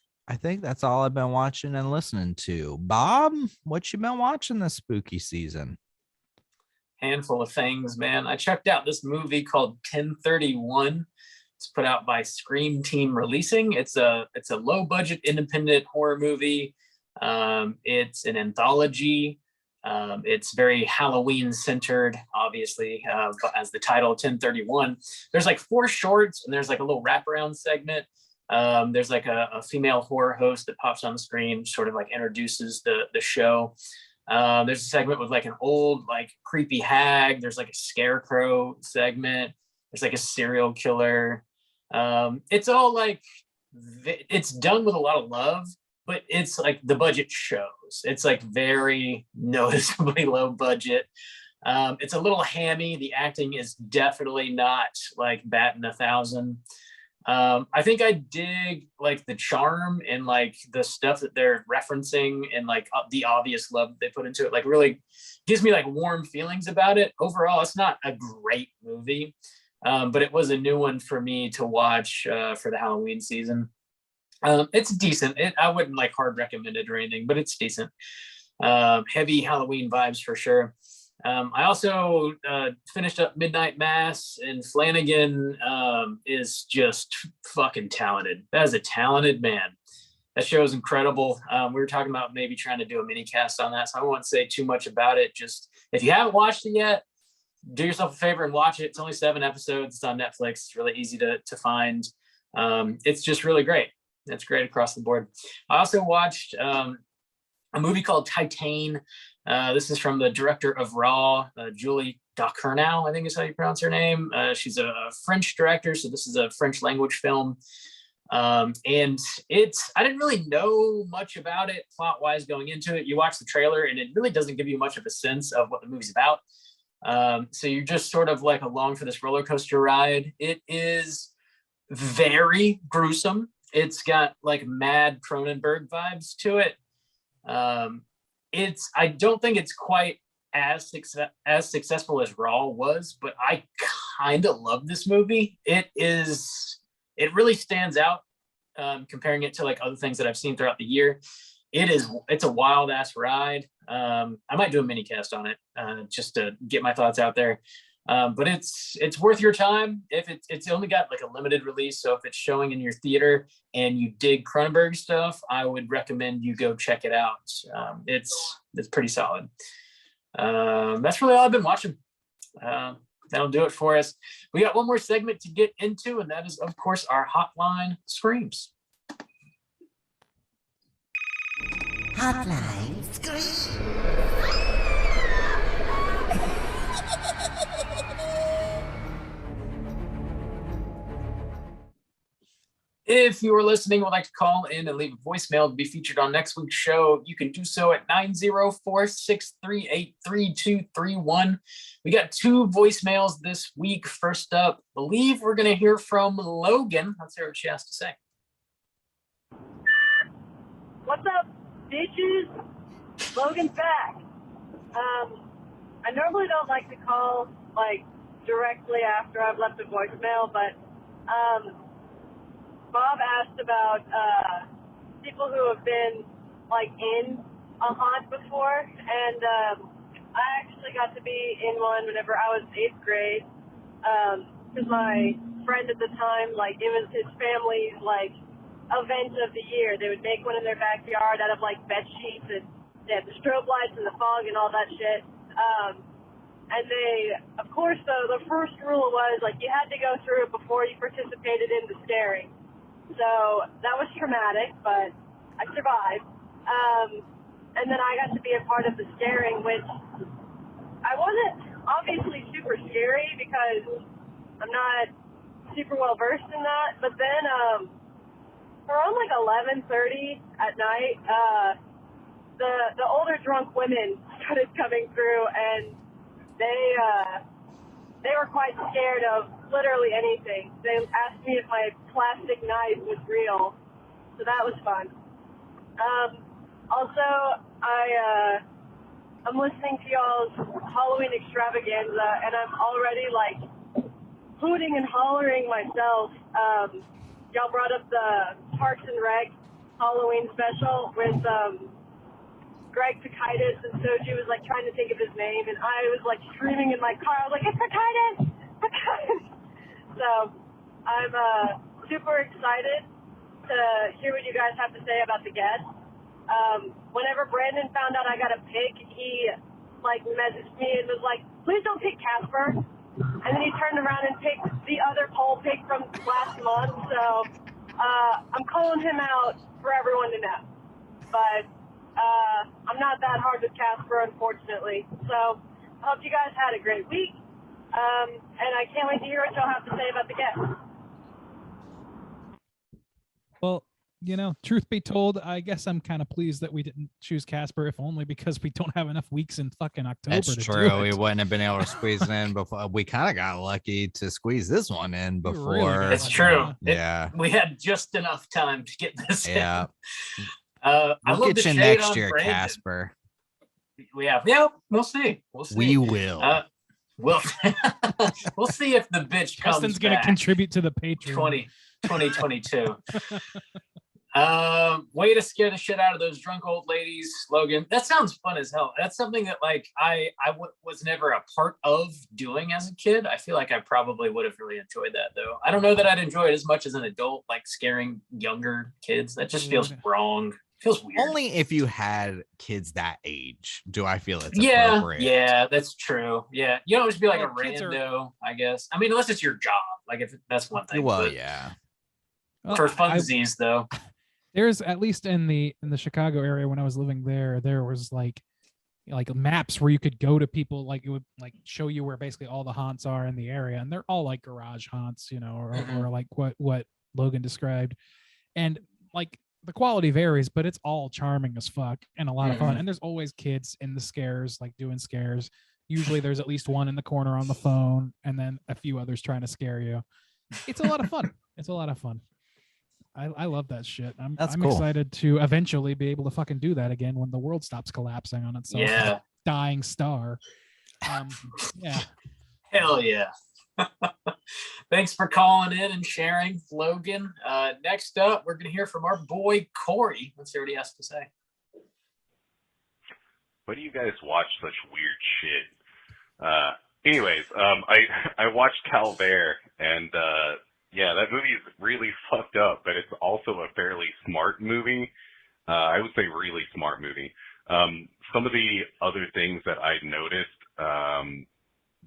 that's all I've been watching and listening to. Bob, what you been watching this spooky season? Handful of things, man. I checked out this movie called 1031. It's put out by Scream Team Releasing. It's a low budget independent horror movie. It's an anthology. It's very Halloween centered, obviously, as the title 1031. There's like 4 shorts, and there's like a little wraparound segment. There's like a female horror host that pops on the screen, sort of like introduces the show. There's a segment with like an old, like creepy hag. There's like a scarecrow segment. There's like a serial killer. It's all like, it's done with a lot of love, but it's like the budget shows. It's like very noticeably low budget. It's a little hammy. The acting is definitely not like batting 1,000. I think I dig like the charm and like the stuff that they're referencing and like the obvious love that they put into it, like really gives me like warm feelings about it. Overall, it's not a great movie, but it was a new one for me to watch for the Halloween season. It's decent. I wouldn't like hard recommend it or anything, but it's decent. Heavy Halloween vibes for sure. I also finished up Midnight Mass, and Flanagan is just fucking talented. That is a talented man. That show is incredible. We were talking about maybe trying to do a mini cast on that, so I won't say too much about it. Just if you haven't watched it yet, do yourself a favor and watch it. It's only 7 episodes. It's on Netflix. It's really easy to find. It's just really great. That's great across the board. I also watched a movie called Titan. This is from the director of Raw, Julie Ducournau, I think is how you pronounce her name. She's a French director, so this is a French language film. And I didn't really know much about it plot-wise going into it. You watch the trailer and it really doesn't give you much of a sense of what the movie's about. So you're just sort of like along for this roller coaster ride. It is very gruesome. It's got like mad Cronenberg vibes to it. I don't think it's quite as successful as Raw was, but I kind of love this movie. It really stands out, comparing it to like other things that I've seen throughout the year. It's a wild ass ride. I might do a mini cast on it, just to get my thoughts out there. But it's worth your time. If it's only got like a limited release, so if it's showing in your theater and you dig Cronenberg stuff, I would recommend you go check it out. It's pretty solid. That's really all I've been watching. That'll do it for us. We got one more segment to get into, and that is, of course, our hotline screams. Hotline scream. If you are listening and would like to call in and leave a voicemail to be featured on next week's show, you can do so at 904-638-3231. We got 2 voicemails this week. First up, I believe we're going to hear from Logan. Let's hear what she has to say. What's up, bitches? Logan's back. I normally don't like to call, like, directly after I've left a voicemail, but, Bob asked about people who have been like in a haunt before, and I actually got to be in one whenever I was 8th grade. Because my friend at the time, like, it was his family's like event of the year. They would make one in their backyard out of like bed sheets, and they had the strobe lights and the fog and all that shit. And they, of course, though, the first rule was like you had to go through it before you participated in the staring. So that was traumatic, but I survived. And then I got to be a part of the staring, which I wasn't obviously super scary because I'm not super well versed in that. But then around like 11:30 at night, the older drunk women started coming through, and they were quite scared of literally anything. They asked me if my plastic knife was real, so that was fun. Also, I'm listening to y'all's Halloween extravaganza, and I'm already like hooting and hollering myself. Y'all brought up the Parks and Rec Halloween special with Greg Pikitis, and Soji was like trying to think of his name, and I was like screaming in my car. I was like, "It's Pikitis! Pikitis!" So I'm super excited to hear what you guys have to say about the guest. Whenever Brandon found out I got a pick, he like messaged me and was like, "Please don't pick Casper." And then he turned around and picked the other poll pick from last month. So I'm calling him out for everyone to know. But I'm not that hard with Casper, unfortunately. So I hope you guys had a great week. And I can't wait to hear what y'all have to say about the guest. Well, you know, truth be told, I guess I'm kind of pleased that we didn't choose Casper, if only because we don't have enough weeks in fucking October. That's to true. do We it. wouldn't have been able to squeeze it in before. We kind of got lucky to squeeze this one in We before. really got It's lucky. true. Yeah. We had just enough time to get this Yeah. in. I We'll love get the you shade next on year, Brandon. Casper. We have, yeah, we'll see. We'll see. We will. We'll we'll see if the bitch comes Justin's going to back. contribute to the Patreon. 2022. Way to scare the shit out of those drunk old ladies, Logan. That sounds fun as hell. That's something that like I was never a part of doing as a kid. I feel like I probably would have really enjoyed that though. I don't know that I'd enjoy it as much as an adult, like scaring younger kids. That just feels wrong. Feels weird. Only if you had kids that age do I feel it's yeah, appropriate. yeah, that's true. Yeah, you don't just be like Well, a kids are- rando, I guess. I mean, unless it's your job. Like if that's one thing. Well, but yeah. Well, for I- funsies though. There's, at least in the Chicago area when I was living there was like maps where you could go to people, like it would like show you where basically all the haunts are in the area, and they're all like garage haunts, or like what Logan described. And like the quality varies, but it's all charming as fuck and a lot of fun. And there's always kids in the scares, like doing scares. Usually there's at least one in the corner on the phone, and then a few others trying to scare you. It's a lot of fun. It's a lot of fun. I love that shit. I'm cool. excited to eventually be able to fucking do that again when the world stops collapsing on itself. Yeah. Like a dying star. Yeah. Hell yeah. Thanks for calling in and sharing, Logan. Next up, we're going to hear from our boy Corey. Let's hear what he has to say. Why do you guys watch such weird shit? Anyways, I watched Calvert, and yeah, that movie is really fucked up, but it's also a fairly smart movie. I would say really smart movie. Some of the other things that I noticed,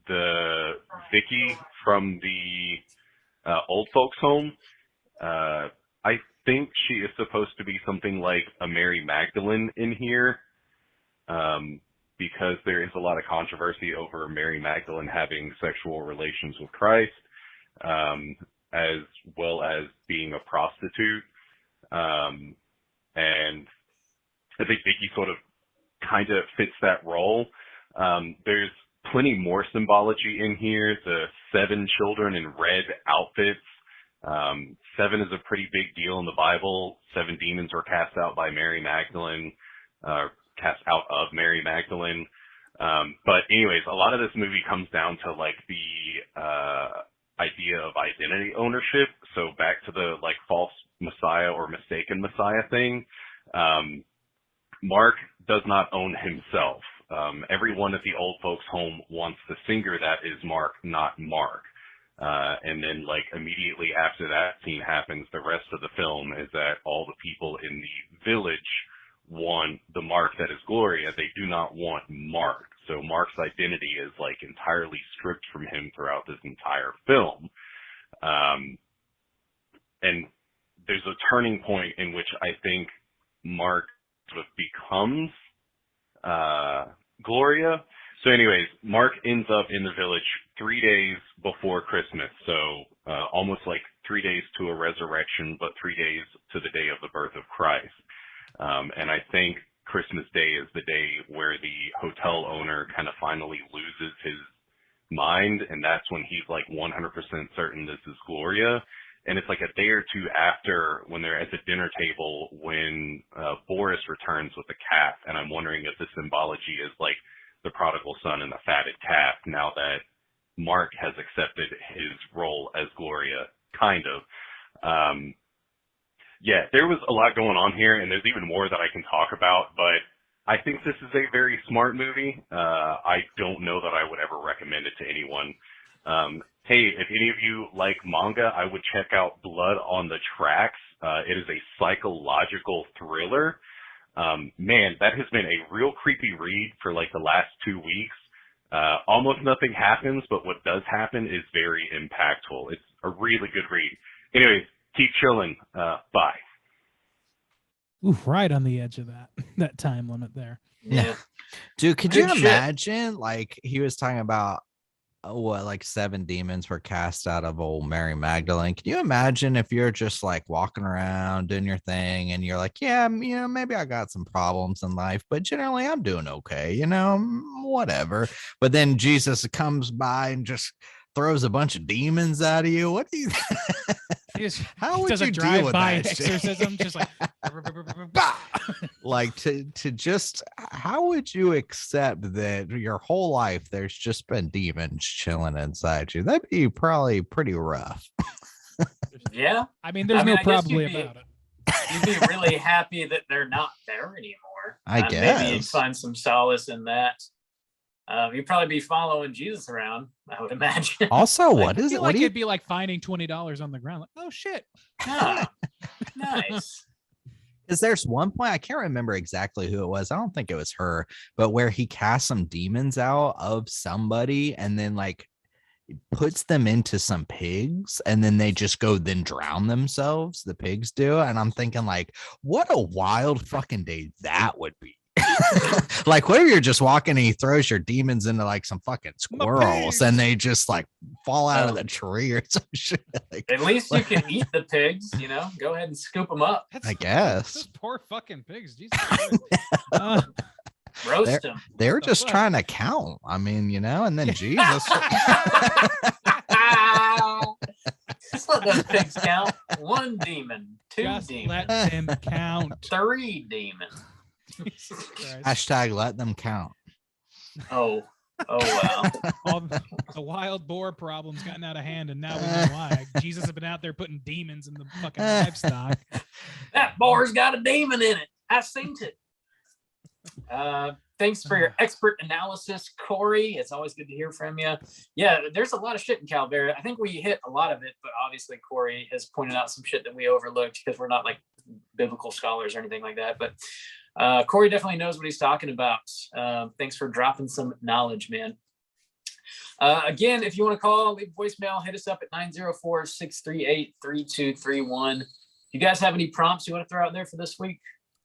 the Vicky from the old folks home, I think she is supposed to be something like a Mary Magdalene in here, because there is a lot of controversy over Mary Magdalene having sexual relations with Christ, as well as being a prostitute. And I think Vicky sort of kind of fits that role. There's plenty more symbology in here. The 7 children in red outfits. 7 is a pretty big deal in the Bible. 7 demons were cast out by Mary Magdalene, cast out of Mary Magdalene. But anyways, a lot of this movie comes down to like the idea of identity ownership. So back to the like false Messiah or mistaken Messiah thing. Mark does not own himself. Everyone at the old folks home wants the singer that is Mark, not Mark. And then like immediately after that scene happens, the rest of the film is that all the people in the village want the Mark that is Gloria. They do not want Mark. So Mark's identity is like entirely stripped from him throughout this entire film. And there's a turning point in which I think Mark sort of becomes Gloria. So anyways, Mark ends up in the village 3 days before Christmas. So almost like 3 days to a resurrection, but 3 days to the day of the birth of Christ. And I think Christmas Day is the day where the hotel owner kind of finally loses his mind. And that's when he's like 100% certain this is Gloria. And it's like a day or two after when they're at the dinner table when Boris returns with the calf. And I'm wondering if the symbology is like the prodigal son and the fatted calf now that Mark has accepted his role as Gloria, kind of. Yeah, there was a lot going on here, and there's even more that I can talk about, but I think this is a very smart movie. I don't know that I would ever recommend it to anyone. Hey, if any of you like manga, I would check out Blood on the Tracks. It is a psychological thriller. Man, that has been a real creepy read for like the last 2 weeks. Almost nothing happens, but what does happen is very impactful. It's a really good read. Anyways, keep chilling. Bye. Ooh, right on the edge of that time limit there. Yeah. Dude, could you imagine, like, he was talking about like 7 demons were cast out of old Mary Magdalene. Can you imagine if you're just like walking around doing your thing and you're like, yeah, maybe I got some problems in life, but generally I'm doing okay, whatever. But then Jesus comes by and just throws a bunch of demons at you. What do you how would you deal with that exorcism? Just like like to just how would you accept that your whole life there's just been demons chilling inside you? That'd be probably pretty rough. Yeah, I mean, there's no probably about it. You'd be really happy that they're not there anymore. I guess maybe you'd find some solace in that. You'd probably be following Jesus around, I would imagine. Also, what is it? What like it'd be like finding $20 on the ground. Like, oh shit. Ah, nice. Because there's one point, I can't remember exactly who it was. I don't think it was her, but where he cast some demons out of somebody, and then like puts them into some pigs, and then they just go then drown themselves. The pigs do, and I'm thinking like, what a wild fucking day that would be. Like, what if you're just walking and he throws your demons into like some fucking squirrels and they just like fall out of the tree or some shit? Like, at least you can eat the pigs, go ahead and scoop them up. I guess. Those poor fucking pigs. Jesus Christ. Roast them. They were just trying to count. I mean, and then Jesus. Just let those pigs count. 1 demon, 2 Just demons. let them count. 3 demons. Jesus Christ. Hashtag let them count. Oh wow. All the wild boar problem's gotten out of hand, and now we know why. Jesus has been out there putting demons in the fucking livestock. That boar's got a demon in it. I've seen it. Thanks for your expert analysis, Corey. It's always good to hear from you. Yeah, there's a lot of shit in Calvary. I think we hit a lot of it, but obviously Corey has pointed out some shit that we overlooked because we're not like biblical scholars or anything like that. But Corey definitely knows what he's talking about. Thanks for dropping some knowledge, man. Again, if you want to call, leave a voicemail, hit us up at 904-638-3231. You guys have any prompts you want to throw out there for this week?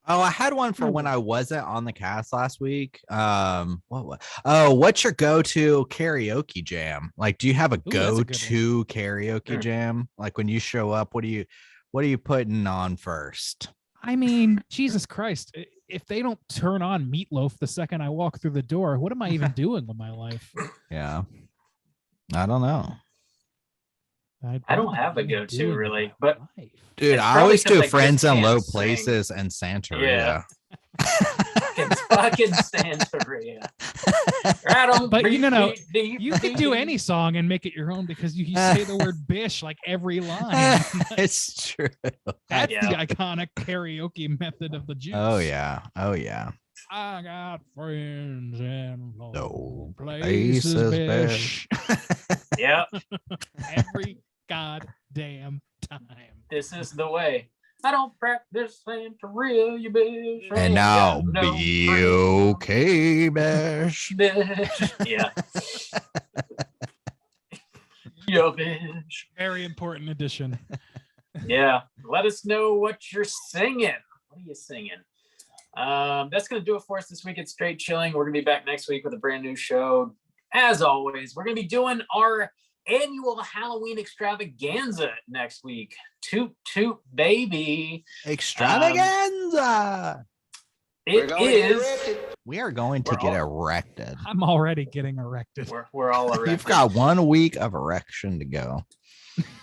Oh, I had one for when I wasn't on the cast last week. What's your go-to karaoke jam? Like, do you have a go-to karaoke jam? Like when you show up, what are you putting on first? I mean, Jesus Christ. If they don't turn on Meatloaf the second I walk through the door, what am I even doing with my life? Yeah. I don't know. I don't have a go-to really, but dude, I always do Friends in Low Places and Santeria. It's fucking Santeria. Right on. But you can do any song and make it your own because you say the word bish like every line. It's true. That's the iconic karaoke method of the Jews. Oh yeah. I got friends in low places, bish. Yeah. Every goddamn time. This is the way. I don't practice Santeria, you bitch. And now be okay, bish. Yeah. Yo, bitch. Very important addition. Yeah. Let us know what you're singing. What are you singing? That's going to do it for us this week at Straight Chilling. We're going to be back next week with a brand new show. As always, we're going to be doing our annual Halloween extravaganza next week. Toot toot baby. Extravaganza. We are going to get erected. I'm already getting erected. We're all erected. You've got 1 week of erection to go.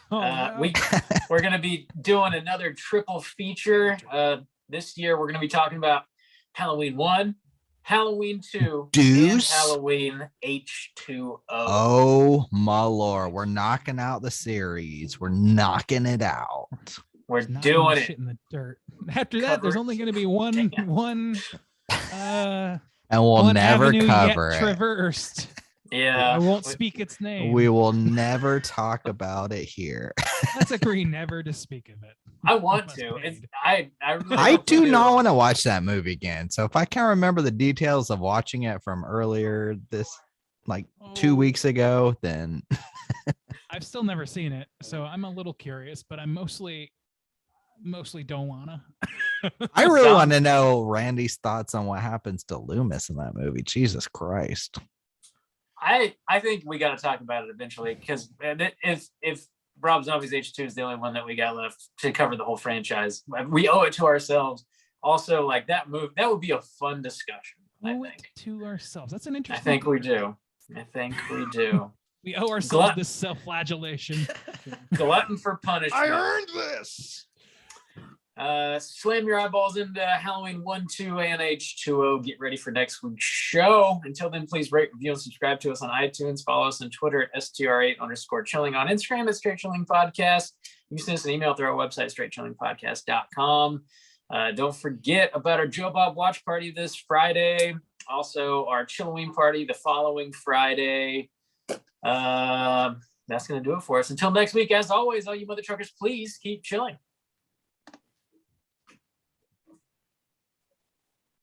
We're going to be doing another triple feature. This year, we're going to be talking about Halloween 1, Halloween 2, and Halloween H2O. Oh, my Lord. We're knocking out the series. We're knocking it out. We're doing it. Shit in the dirt. After that, there's only going to be one and we'll never cover it. Traversed. Yeah. I won't speak its name. We will never talk about it here. Let's agree never to speak of it. I want to. I do not want to watch that movie again. So if I can't remember the details of watching it from earlier 2 weeks ago, then I've still never seen it, so I'm a little curious, but I mostly don't wanna. I really want to know Randy's thoughts on what happens to Loomis in that movie. Jesus Christ. I think we got to talk about it eventually because if Rob Zombie's H2 is the only one that we got left to cover the whole franchise, we owe it to ourselves. Also, like that would be a fun discussion. I think to ourselves. That's an interesting. I think we do. We owe ourselves this self-flagellation. Glutton for punishment. I earned this. Slam your eyeballs into Halloween 1, 2, and H2O. Get ready for next week's show. Until then, please rate, review, and subscribe to us on iTunes. Follow us on Twitter at STR8_chilling. On Instagram at Straight Chilling Podcast. You can send us an email through our website, straightchillingpodcast.com. Don't forget about our Joe Bob watch party this Friday. Also, our Chilloween party the following Friday. That's going to do it for us. Until next week, as always, all you mother truckers, please keep chilling.